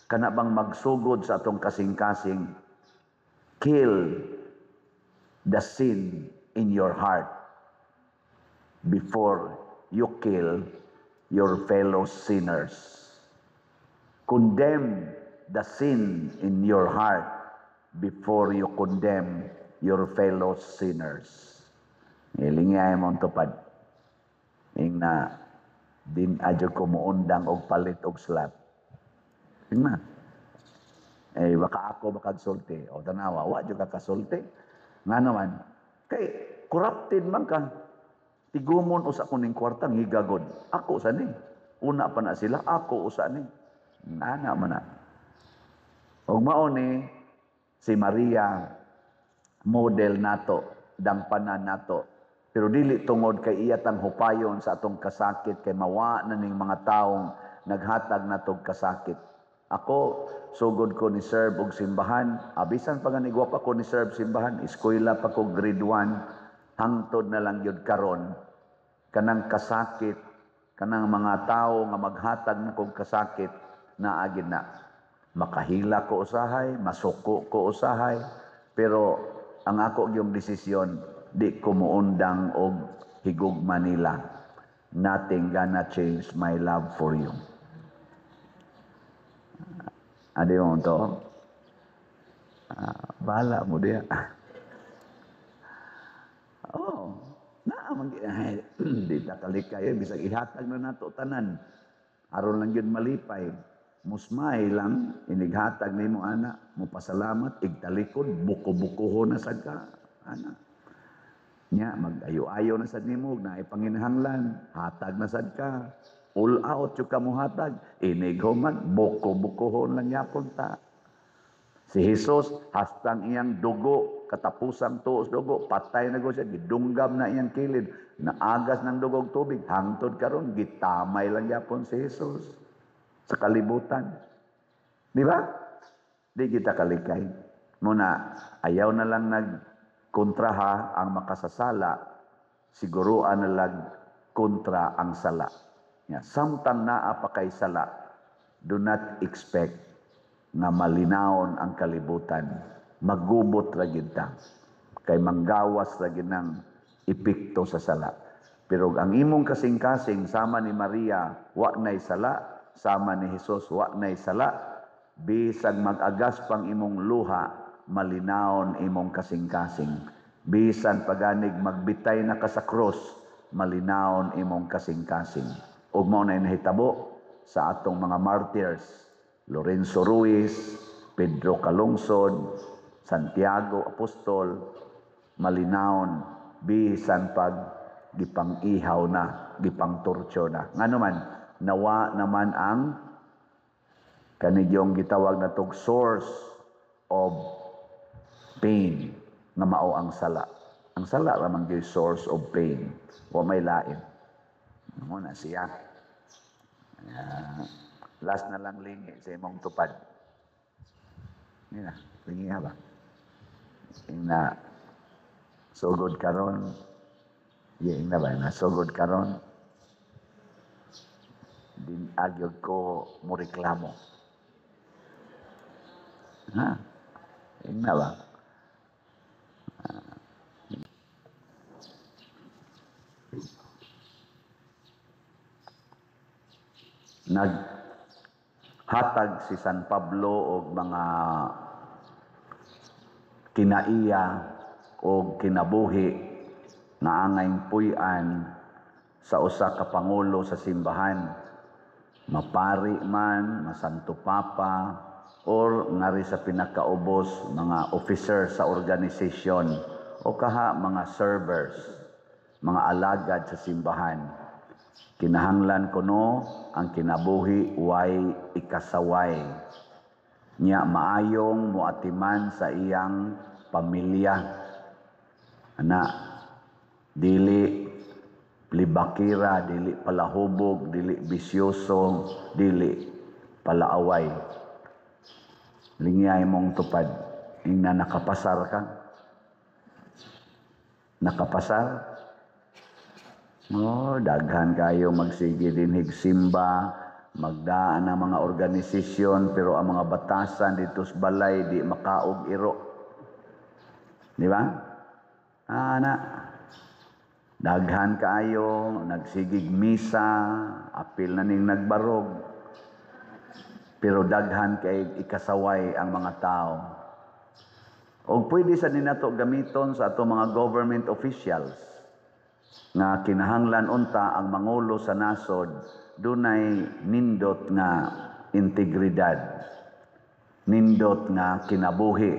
kana bang magsugod sa atong kasing-kasing. Kill the sin in your heart before you kill your fellow sinners. Condemn the sin in your heart before you condemn your fellow sinners. Ilingay mo tupad. Ing na din adyo ko muundang og palit og slot. Tingnan. Baka ako makagsulti. O tanawa, wa dyo ka kasulti. Nga naman, kay corrupted man ka. Tigumon usa ko ning kwartang higagod. Ako sa ni. Una pa na sila, ako usa ni. Ana man na. Og mao ni si Maria, model nato, dangpanan nato. Pero dili tungod kay iya tang hupayon sa atong kasakit, kay mawa na ning mga taong naghatag natog kasakit. Ako, sugod ko ni serve og simbahan. Abisan pa nga ni gwapa ko ni serve simbahan. Eskwela pa ko grade 1. Hangtod na lang yun karon. Kanang kasakit, kanang mga tao nga maghatag na kong kasakit, na agid na. Makahila ko usahay, masuko ko usahay, pero ang ako yung desisyon, di ko muundang og higugma nila. Nothing gonna change my love for you. Adi mo to? Bahala mo diya. Oh, di takalikay, bisag ihatag na nato tanan. Aron lang yun malipay. Musmay lang, inighatag ni mo ana, mo pasalamat, igtalikod, buko-bukoho na sad ka, ana. Nya, mag-ayo-ayo na sad ni mo, na ipanginhanglan, hatag na sad ka, all out yung kamuhatag, inighuman, buko-bukoho lang yapon ta. Si Jesus, hastang iyang dugo, katapusang tuos dugo, patay na go siya, gidunggam na iyang kilid, naagas ng dugog tubig, hangtod karon gitamay lang yapon si Jesus. Sa kalibutan. Di ba? Di kita kalikay. Muna, ayaw na lang nagkontraha ang makasasala, siguruan na lang kontra ang sala. Samtang naa pa kay sala, do not expect na malinawon ang kalibutan. Magubot ra gid ta. Kay manggawas ra gid ng epekto sa sala. Pero ang imong kasing-kasing sama ni Maria wa nay sala, sama ni Hesus wa nay sala, bisag mag-agas pang imong luha, malinawon imong kasing-kasing. Bisan paganig magbitay na ka sa krus, malinawon imong kasing-kasing. Ug mao na nahitabo sa atong mga martyrs, Lorenzo Ruiz, Pedro Calungsod, Santiago Apostol, malinawon bisan pag gipang-ihaw na, gipang-torture na. Ngano man, nawa naman ang kanigyong gitawag na tog source of pain nga mao ang sala. Ang sala ramang gyud source of pain. Wa may lain. Mo na siya. Last na lang lingi sa imong tupad. Nina, lingi ha ba? Na sugod karon. Ing na ba na sugod karon. Din agyod ko mo reklamo. Ha? Ing na ba? Naghatag si San Pablo og mga kinaiya o kinabuhi nga angay puy-an sa usa ka pangulo sa simbahan, mapari man, masanto papa, or ngari sa pinakaubos mga officer sa organisasyon o kaha mga servers, mga alagad sa simbahan. Kinahanglan kuno ang kinabuhi way ikasaway niya maayong muatiman sa iyang pamilya. Dili libakira, dili palahubog, dili bisyoso, dili palaaway. Lingay mong tupad, na nakapasar ka. Nakapasar? Daghan kayo magsige din higsimba, magdaan ang mga organisasyon, pero ang mga batasan dito sa balay di makaog iro. Di ba? Daghan kayo, nagsigig misa, apil na ning nagbarog. Pero daghan kay ikasaway ang mga tao. O pwede sa ninato gamiton sa ato mga government officials nga kinahanglan unta ang mangulo sa nasod dunay nindot nga integridad, nindot nga kinabuhi.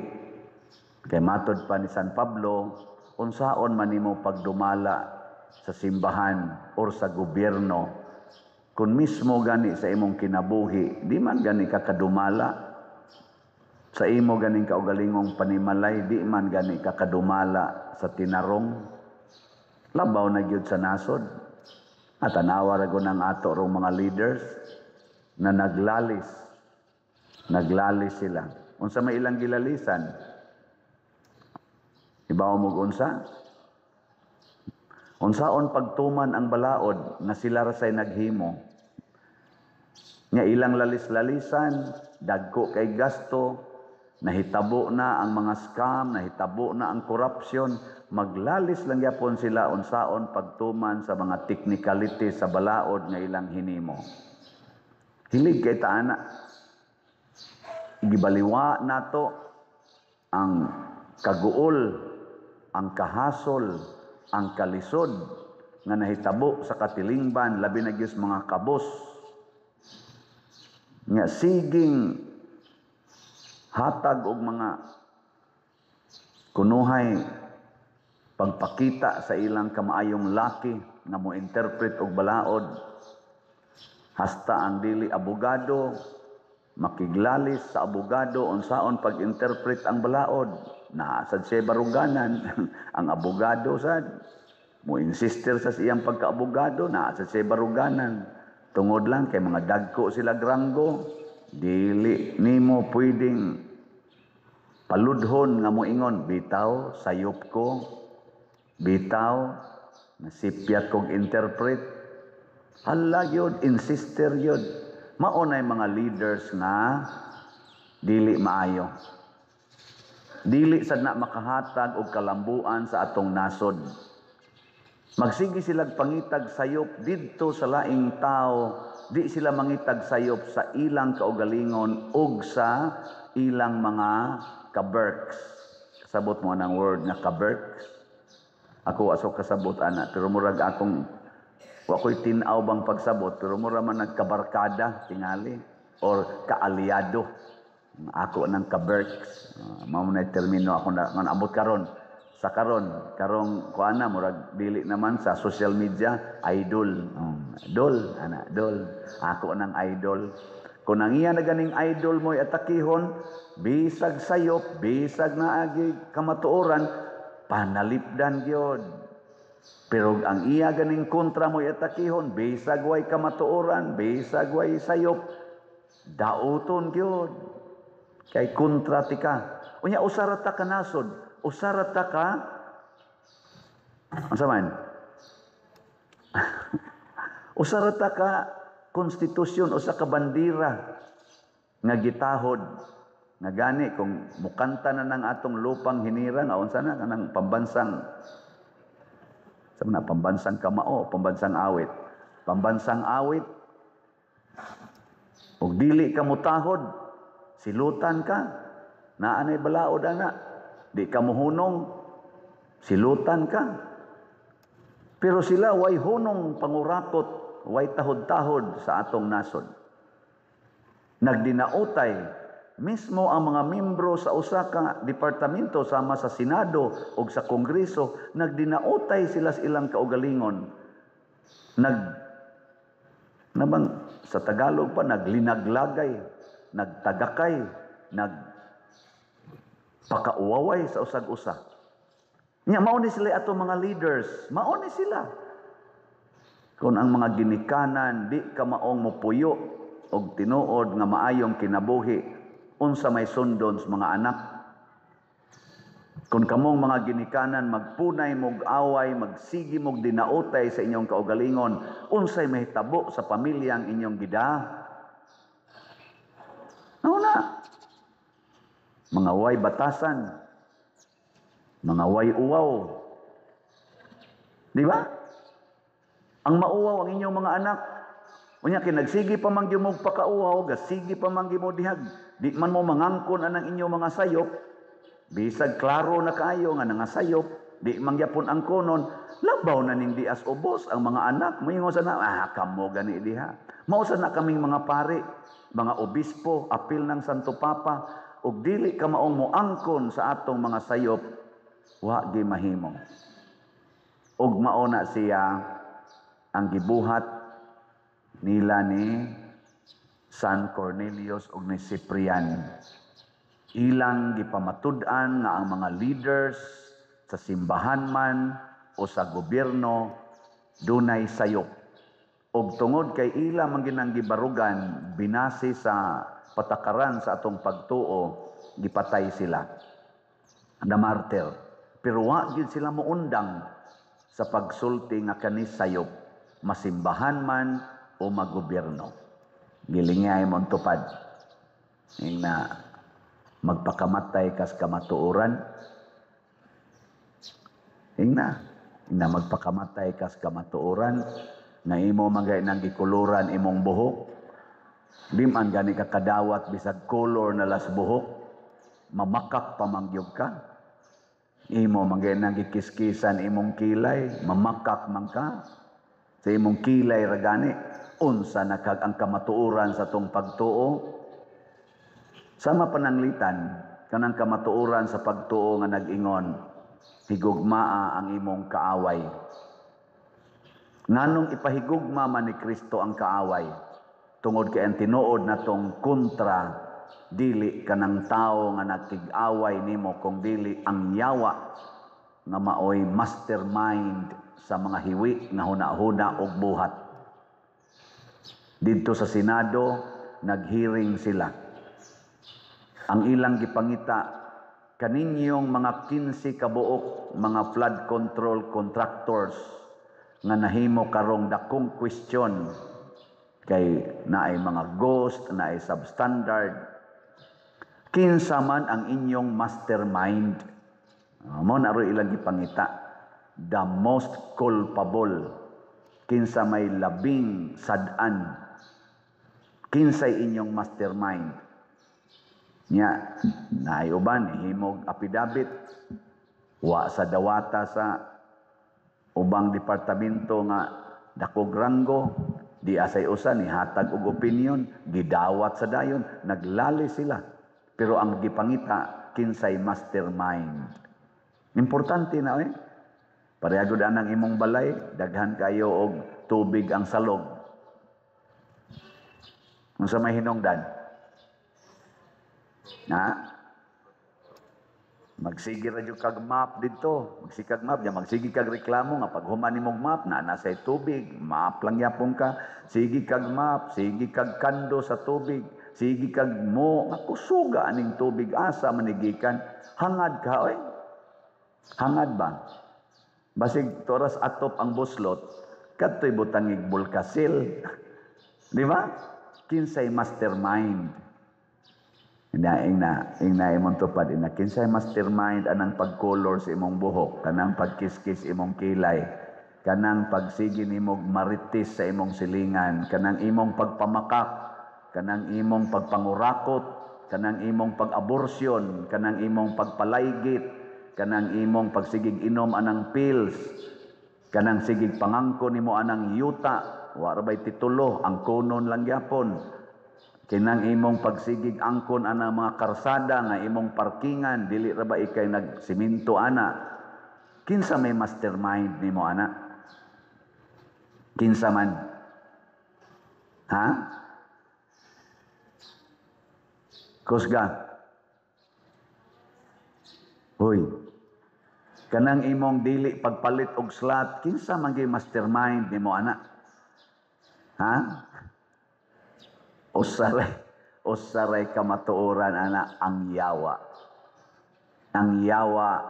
Kay matod pa ni San Pablo, unsaon man nimo pagdumala sa simbahan or sa gobyerno, kung mismo gani sa imong kinabuhi, di man gani ka kadumala. Sa imo ganing kaugalingong panimalay, di man gani ka kadumala sa tinarong. Labaw na gyud sa nasod. At tanawa ra ng ato rong mga leaders na naglalis. Naglalis sila. Unsa may ilang gilalisan? Ibaw mo unsa? Unsaon pagtuman ang balaod na sila rasay naghimo. Nga ilang lalis-lalisan, dagko kay gasto, nahitabo na ang mga scam, nahitabo na ang korupsyon, maglalis lang yapon sila unsaon pagtuman sa mga technicality sa balaod nga ilang hinimo. Hilig kay taana. Gibaliwa nato ang kaguol, ang kahasol, ang kalisod nga nahitabo sa katilingban, labi na gyud mga kabos nga siging hatag og mga kunuhay pagpakita sa ilang kamaayong laki nga mo interpret og balaod, hasta ang dili abogado makiglalis sa abogado unsaon pag-interpret ang balaod. Naasad siya baruganan. Ang abogado sad mo insister sa iyang pagkaabogado, naasad siya baruganan. Tungod lang kay mga dagko sila granggo, dili nimo pwedeng paludhon nga moingon bitaw sayop ko, bitaw nasipyat kog interpret. Hala yun, insister yun. Maunay mga leaders nga dili maayo. Dili sad na makahatag og kalambuan sa atong nasod. Magsigi sila pangitag sayop didto sa laing tao, di sila mangitag sayop sa ilang kaugalingon ug sa ilang mga kaberks. Kasabot mo ng word nga kaberks. Ako aso kasabot ana, pero murag akong wa ko'y tinaw bang pagsabot, pero mura man nagkabarkada tingali or kaalyado. Ako ng kaberks. Mao na termino ako na abot karon. Sa karong kuana murag dili naman sa social media idol. Idol. Ako ng idol. Kung ang iya na ganing idol mo atakihon, bisag sayop, bisag naagi kamatuoran, panalipdan gyud. Pero ang iya ganing kontra mo atakihon, bisag way kamatuoran, bisag way sayop, dauton gyud. Kay kontra ti ka. Unya usara ta kanasod. Usara ta ka unsa man? Usara ta ka konstitusyon usa ka bandira nga gitahod nga gani kung mukanta na ng atong lupang hiniran aon sana kanang pambansang pambansang kamao, pambansang awit ug dili ka mutahod silutan ka naanay balaod ana. Di ka mohunong, silutan ka. Pero sila way hunong pangurakot, way tahod-tahod sa atong nasod. Nagdinautay, mismo ang mga membro sa usa ka departamento sama sa Senado o sa Kongreso, nagdinautay sila sa ilang kaugalingon. Sa Tagalog pa, naglinaglagay, nagtagakay, pakauwaway sa usag-usa. Nya mao ni sila ato mga leaders, mao ni sila. Kung ang mga ginikanan di ka maong mopuyo og tinuod nga maayong kinabuhi, unsa may sundon sa mga anak. Kung kamong mga ginikanan magpunay mog away, magsigi mog dinautay sa inyong kaugalingon, unsay mahitabo sa pamilyang inyong gida? Na. Mga way batasan, mga way uwaw. Di ba? Ang mauwaw ang inyong mga anak. Unya kinagsigi pa man gyud mo pakauwaw, gasigi pa man gyud mo dihag. Di man mo mangangkon anang inyong mga sayop. Bisag klaro na kaayo nga nangasayop, di man gyapon ang konon, labaw na ning dias ubos ang mga anak. Moingon sana, kamo gani diha. Mao sana kaming mga pari, mga obispo, apil ng Santo Papa, ug dili ka maong moangkon sa atong mga sayop, wa gi mahimo. Ug mao na siya ang gibuhat nila ni San Cornelius ug ni Ciprian. Ilang gipamatud-an nga ang mga leaders sa simbahan man o sa gobyerno dunay sayop. Ug tungod kay ila man ginang gibarugan binasi sa patakaran sa atong pagtuo, gipatay sila na martir. Pero wa gyud sila moundang sa pagsulti nga kani sayop, masimbahan man o magobyerno. Gilingay mo tupad na magpakamatay kas kamatuoran. Ingna magpakamatay kas kamatuoran na imo magay nang gikuluran imong buhok. Di man gani ka kadawat bisag color na las buhok, mamakak pamangyog ka. Imo magay nang gikiskisan imong kilay, mamakak man ka. Sa imong kilay ragani, unsa na kag ang kamatuoran sa tong pagtuo. Sama pananglitan kanang kamatuoran sa pagtuo nga nag-ingon, higugmaa ang imong kaaway. Nganong ipahigugma man ni Kristo ang kaaway? Tungod kay ang tinuod natong kontra, dili kanang tao nga nagtig-away nimo, kung dili ang yawa nga maoy mastermind sa mga hiwi nga hunahuna og buhat. Dito sa Senado, naghearing sila. Ang ilang gipangita, kaninyong mga 15 kabuok mga flood control contractors nga nahimo karong dakong question kay naay mga ghost, naay substandard. Kinsa man ang inyong mastermind? Mo na ro ilang gipangita. the most culpable, kinsa may labing sad-an, kinsay inyong mastermind. Nya, naayuban, himog apidabit, wa sa dawata sa ubang departamento nga dakog ranggo, di asay usa ni hatag og opinion, gidawat sa dayon, naglali sila. Pero ang gipangita, kinsay mastermind. Importante na parehagod anang imong balay, daghan kayo og tubig ang salog. Unsa may hinungdan? Magsige ra jud kag map didto, magsikag map, magsige kag reklamo nga pag human nimong map na nasay tubig, map lang yapon ka, sige kag map, sige kag kando sa tubig, sige kag mo nga kusuga aning tubig asa manigikan, hangad ka hangad ba? Basig toras atop ang buslot, kadtoy butangig bulkasil. Di ba? Kinsay mastermind. Ing na imong tupad ina kinsay mastermind anang pagkolor sa imong buhok, kanang pagkiskis imong kilay, kanang pagsigi nimog maritis sa imong silingan, kanang imong pagpamakak, kanang imong pagpangurakot, kanang imong pag-abortion, kanang imong pagpalaygit, kanang imong pagsigig inom anang pills, kanang sigig pangangko nimo anang yuta, wa ra bay titulo, ang kunon lang gyapon. Kinang imong pagsigig angkon ana mga karsada nga imong parkingan, dili ra ba ikay nagsiminto ana? Kinsa may mastermind nimo ana? Kinsa man? Ha? Kusga? Hoy. Kanang imong dili pagpalit og slot, kinsa man gyud mastermind nimo ana? Ha? Usaray kamatuoran ana ang yawa. Ang yawa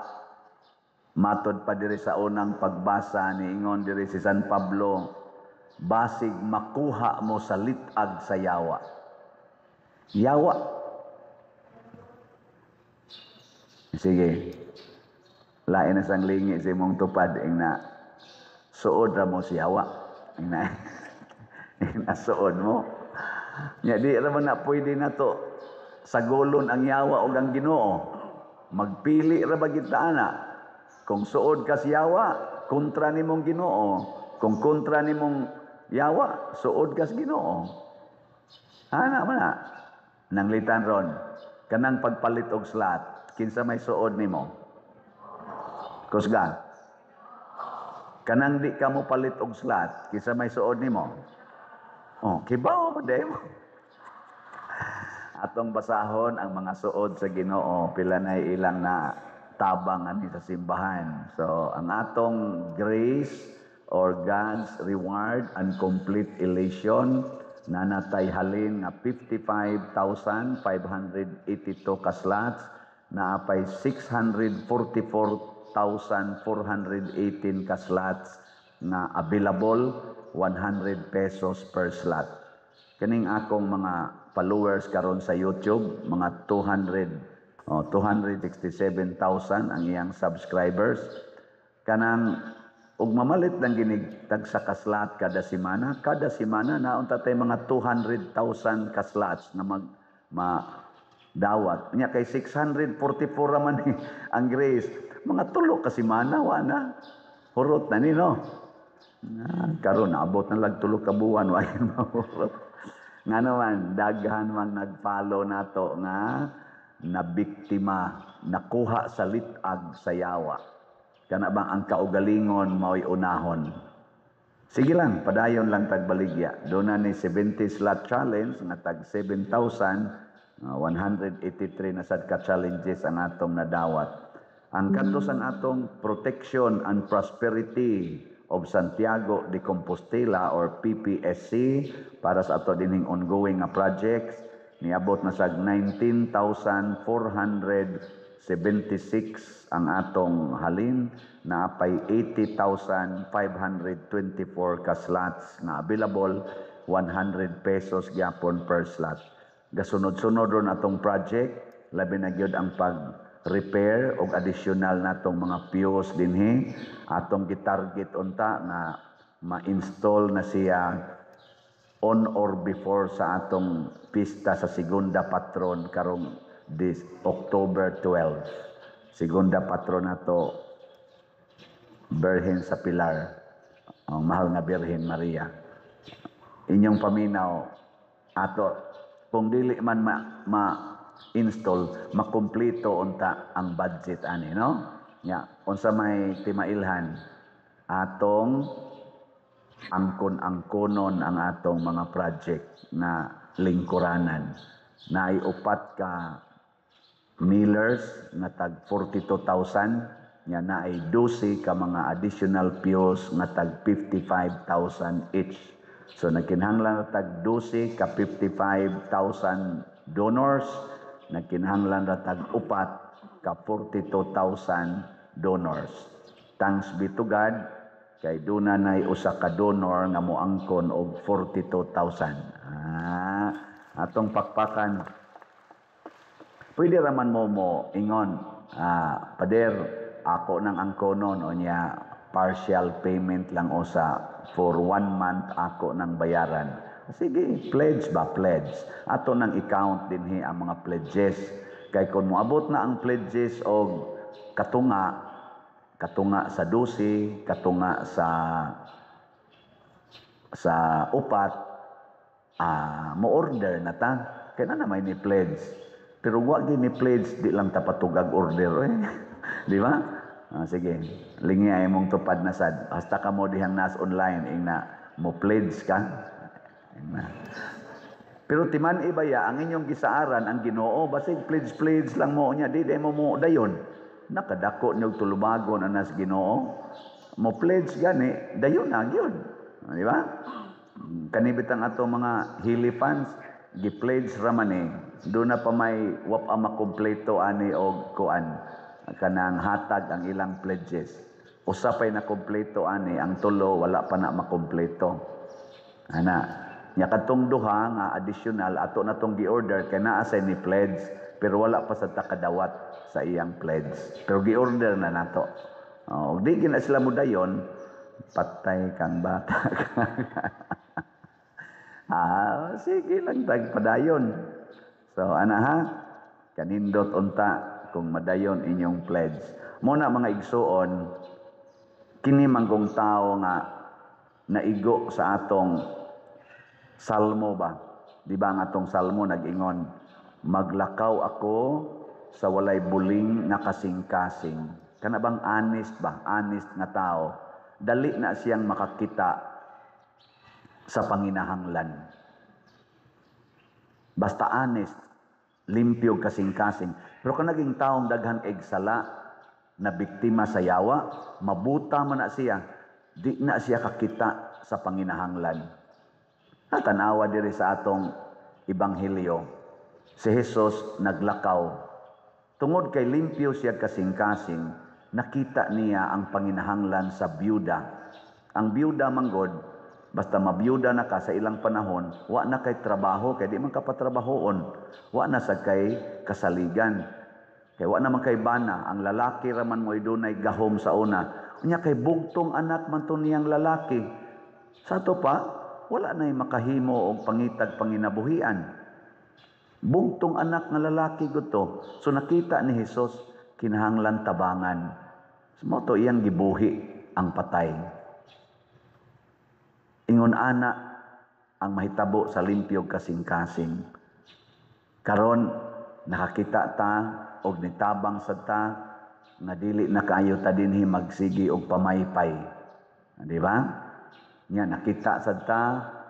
matod pa diri sa unang pagbasa ni ingon diri si San Pablo, basig makuha mo sa litag sa yawa. Yawa. Sige. Lain na sang lingi sa imong tupad ing na suod ra mo si yawa. Ing na suod mo. Nya di ra man na pwede na to sagolon ang yawa o ang Ginoo. Magpili ra ba kita ana? Kung suod ka sa yawa, kontra nimong Ginoo. Kung kontra nimong yawa, suod ka sa Ginoo. Ana man na. Nanglitan ron, kanang pagpalit og slot, kinsa may suod nimo? Kusgan. Kanang di ka mo palit og slot, kinsa may suod nimo? Kibaw mo mo. Atong basahon ang mga suod sa Ginoo, pila na ilang na tabang ani sa simbahan. So, ang atong grace or God's reward and complete elation na natay halin nga 55,582 ka slots, na apay 644,418 ka slots na available, 100 pesos per slot. Kaning akong mga followers karon sa YouTube, mga 267,000 ang iyang subscribers. Kanang ug mamalit lang ginig tag sa kaslat kada semana naon tatay mga 200,000 ka slots na dawat. Nya kay 644 raman ang grace. Mga tulo ka semana wa na. Hurot na ni no. Karon naabot na lag tulo ka buwan wa yan mahurot. Nga naman daghan man nag-follow nato nga nabiktima, nakuha sa litag sa yawa. Kana bang ang kaugalingon mao'y unahon. Sige lang, padayon lang tagbaligya. Doon na ni 70 slot challenge nga tag 7,183 na sad ka challenges ang atong nadawat. Ang kantos ang atong Protection and Prosperity of Santiago de Compostela or PPSC para sa ato dining ongoing nga projects niabot na sa 19,476 ang atong halin, na apay 80,524 ka slots na available, 100 pesos gyapon per slot. Gasunod-sunod ron atong project, labi na gyud ang repair og additional natong mga fuse dinhi atong gitarget unta nga ma-install na siya on or before sa atong pista sa segunda patron karong this October 12. Segunda patron nato Birhen sa Pilar, ang mahal na Birhen Maria. Inyong paminaw ato kung dili man ma-install makumpleto unta ang budget ani no nya unsa may timailhan atong angkon-angkonon ang atong mga project na lingkuranan naay upat ka millers na tag 42,000 nya naay 12 ka mga additional pews nga tag 55,000 each. So nagkinahanglan na tag 12 ka 55,000 donors, nagkinahanglan na tag upat ka 42,000 donors. Thanks be to God kay duna nay usa ka donor nga moangkon og 42,000. Atong pakpakan. Pwede raman mo ingon, pader ako nang angkonon o niya partial payment lang o for 1 month ako nang bayaran. Sige, pledge ba? Pledge. Ato nang i-count dinhi ang mga pledges. Kay kung moabot na ang pledges o katunga sa 12, katunga sa upat, mo order na ta. Kaya na may ni pledge. Pero wag ni pledge, di lang tapatugag order. Di ba? Sige, lingi ay mong tupad na sad. Hasta ka mo dihang nas online, na mo pledge ka. Pero timan ibaya, ang inyong gisaaran, ang Ginoo, basig pledge lang mo niya, di mo dayon. Nakadako niyog tulubagon ang nas Ginoo. Mo pledge gani, dayon na, yun. Di ba? Kanibit ang ato mga hilipans, gi-pledge raman doon na pa may wap ang makompleto ani og kuan kanang hatag ang ilang pledges. Usapay na kompleto ani, ang tulo wala pa na makompleto. Ana, nya kadtong duha nga additional ato na tong gi-order kay naa say ni pledge pero wala pa sa takadawat sa iyang pledge. Pero gi-order na nato. Di gina sila mudayon, patay kang bata. Sige lang tagpadayon. So ana ha, kanindot unta kung madayon inyong pledge. Muna mga igsuon, kini manggong tao nga naigo sa atong salmo ba? Di ba ang atong salmo nag-ingon, maglakaw ako sa walay buling nga kasing-kasing. Kana bang honest ba? Honest nga tao. Dali na siyang makakita sa panginahanglan. Basta honest, limpyo kasing-kasing. Pero kung naging taong daghan egsala na biktima sa yawa, mabuta man na siya, di na siya kakita sa panginahanglan. Natanawa diri sa atong Ebanghelyo, si Jesus naglakaw. Tungod kay limpyo siya kasing-kasing, nakita niya ang panginahanglan sa byuda. Ang byuda manggod, basta mabiyuda na ka sa ilang panahon, wa na kay trabaho, kay di man ka patrabahoon. Wa na sa kay kasaligan. Kay wa na man kay bana. Ang lalaki raman mo dunay gahom sa una. Unya kay bugtong anak man to niyang lalaki. Sa to pa, wala na'y makahimo og pangitag panginabuhian. Bugtong anak nga lalaki guto. So nakita ni Jesus, kinahanglan tabangan. Mo to iyang gibuhi ang patay. Ingon ana ang mahitabo sa limpyo kasing-kasing. Karon nakakita ta og nitabang sad ta nga dili na kaayo ta dinhi magsigi og pamaypay. Di ba? Nya nakita sad ta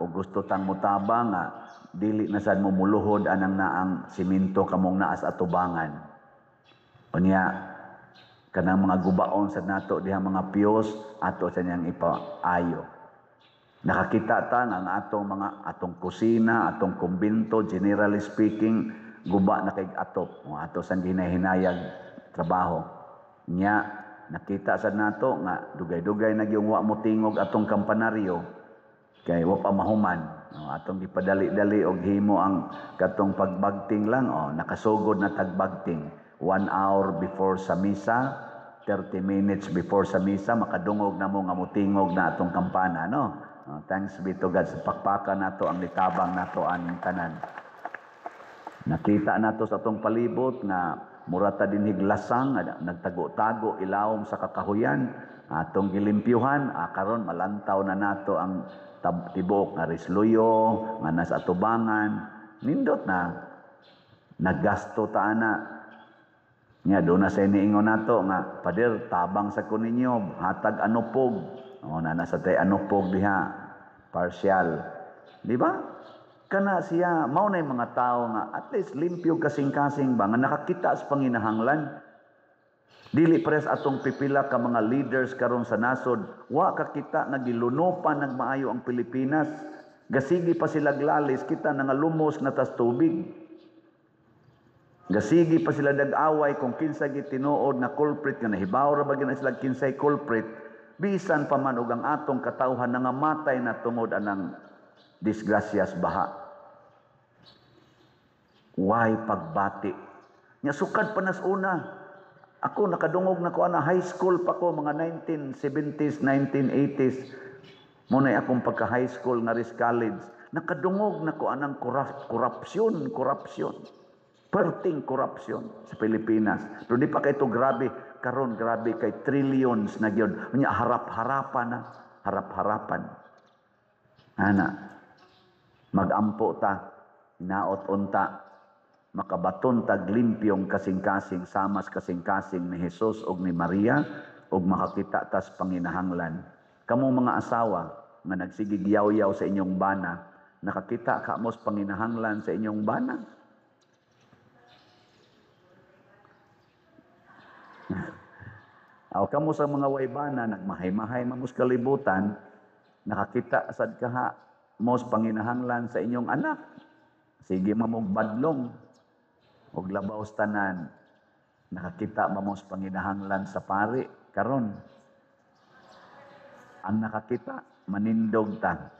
og gusto tang mutabang nga dili na sad mo muluhod anang naang simento kamong naas atubangan. Unya kanang mga gubaon sad nato diha mga piyos ato sa niyang ipaayo. Nakakita ta nga ang atong kusina, atong kumbinto, generally speaking, guba na kay atop. Ato sang ginahinayag trabaho. Nya, nakita sa nato nga dugay-dugay na yung wa mo tingog atong kampanaryo. Kay wa pa mahuman. Atong gipadali-dali og himo ang katong pagbagting lang. Nakasugod na tagbagting. 1 hour before sa misa, 30 minutes before sa misa, makadungog na mo nga mutingog na atong kampana, no? Thanks be to God, sa pakpakan nato ang litabang nato aning tanan. Nakita nato sa atong palibot nga murata din higlasang, nagtago-tago ilawom sa kakahuyan, atong gilimpyuhan, karon malantaw na nato ang tibuok nga risluyo, nga nasa atubangan, nindot na, naggasto ta ana. Nga doon na sa iniingon nato nga, Pader, tabang sa kuninyo, hatag anupog. Na nasa tayo anupog diha, partial. Di ba? Kana siya, mao na yung mga tao nga, at least limpyo kasing-kasing ba, nga nakakita sa panginahanglan. Dili pres atong pipila ka mga leaders karon sa nasod, wa kakita nga gilunupan ng maayo ang Pilipinas. Gasigi pa sila glalis, kita nga lumos na tas tubig. Gasigi pa sila dag-away kung kinsa gitinuod na culprit nga nahibaw ra ba gina sila kinsay culprit, bisan pa man og ang atong katawhan nga matay na tungod anang disgrasyas baha. Why pagbati? Nya sukad pa nas una. Ako nakadungog na ko ana high school pa ko mga 1970s, 1980s. Munay akong pagka high school nga ris college. Nakadungog na ko anang corruption. Perting korupsyon sa Pilipinas. Pero di pa kay ito grabe. Karon grabe kay trillions na gyud. Unya harap-harapan na. Harap-harapan. Ana. Magampo ta. Inaot unta. Makabaton tag limpyong kasing-kasing. Samas kasing-kasing ni Jesus o ni Maria. O makakita tas panginahanglan. Kamong mga asawa nga nagsigig yaw-yaw sa inyong bana. Nakakita ka mo sa panginahanglan sa inyong bana. Aw kamo sa mga waybana nagmahay-mahay mamos kalibutan, nakakita sad kaha mos panginahanglan sa inyong anak. Sige mamog badlong og labaw tanan. Nakakita mamos panginahanglan sa pari karon. Ang nakakita manindog ta.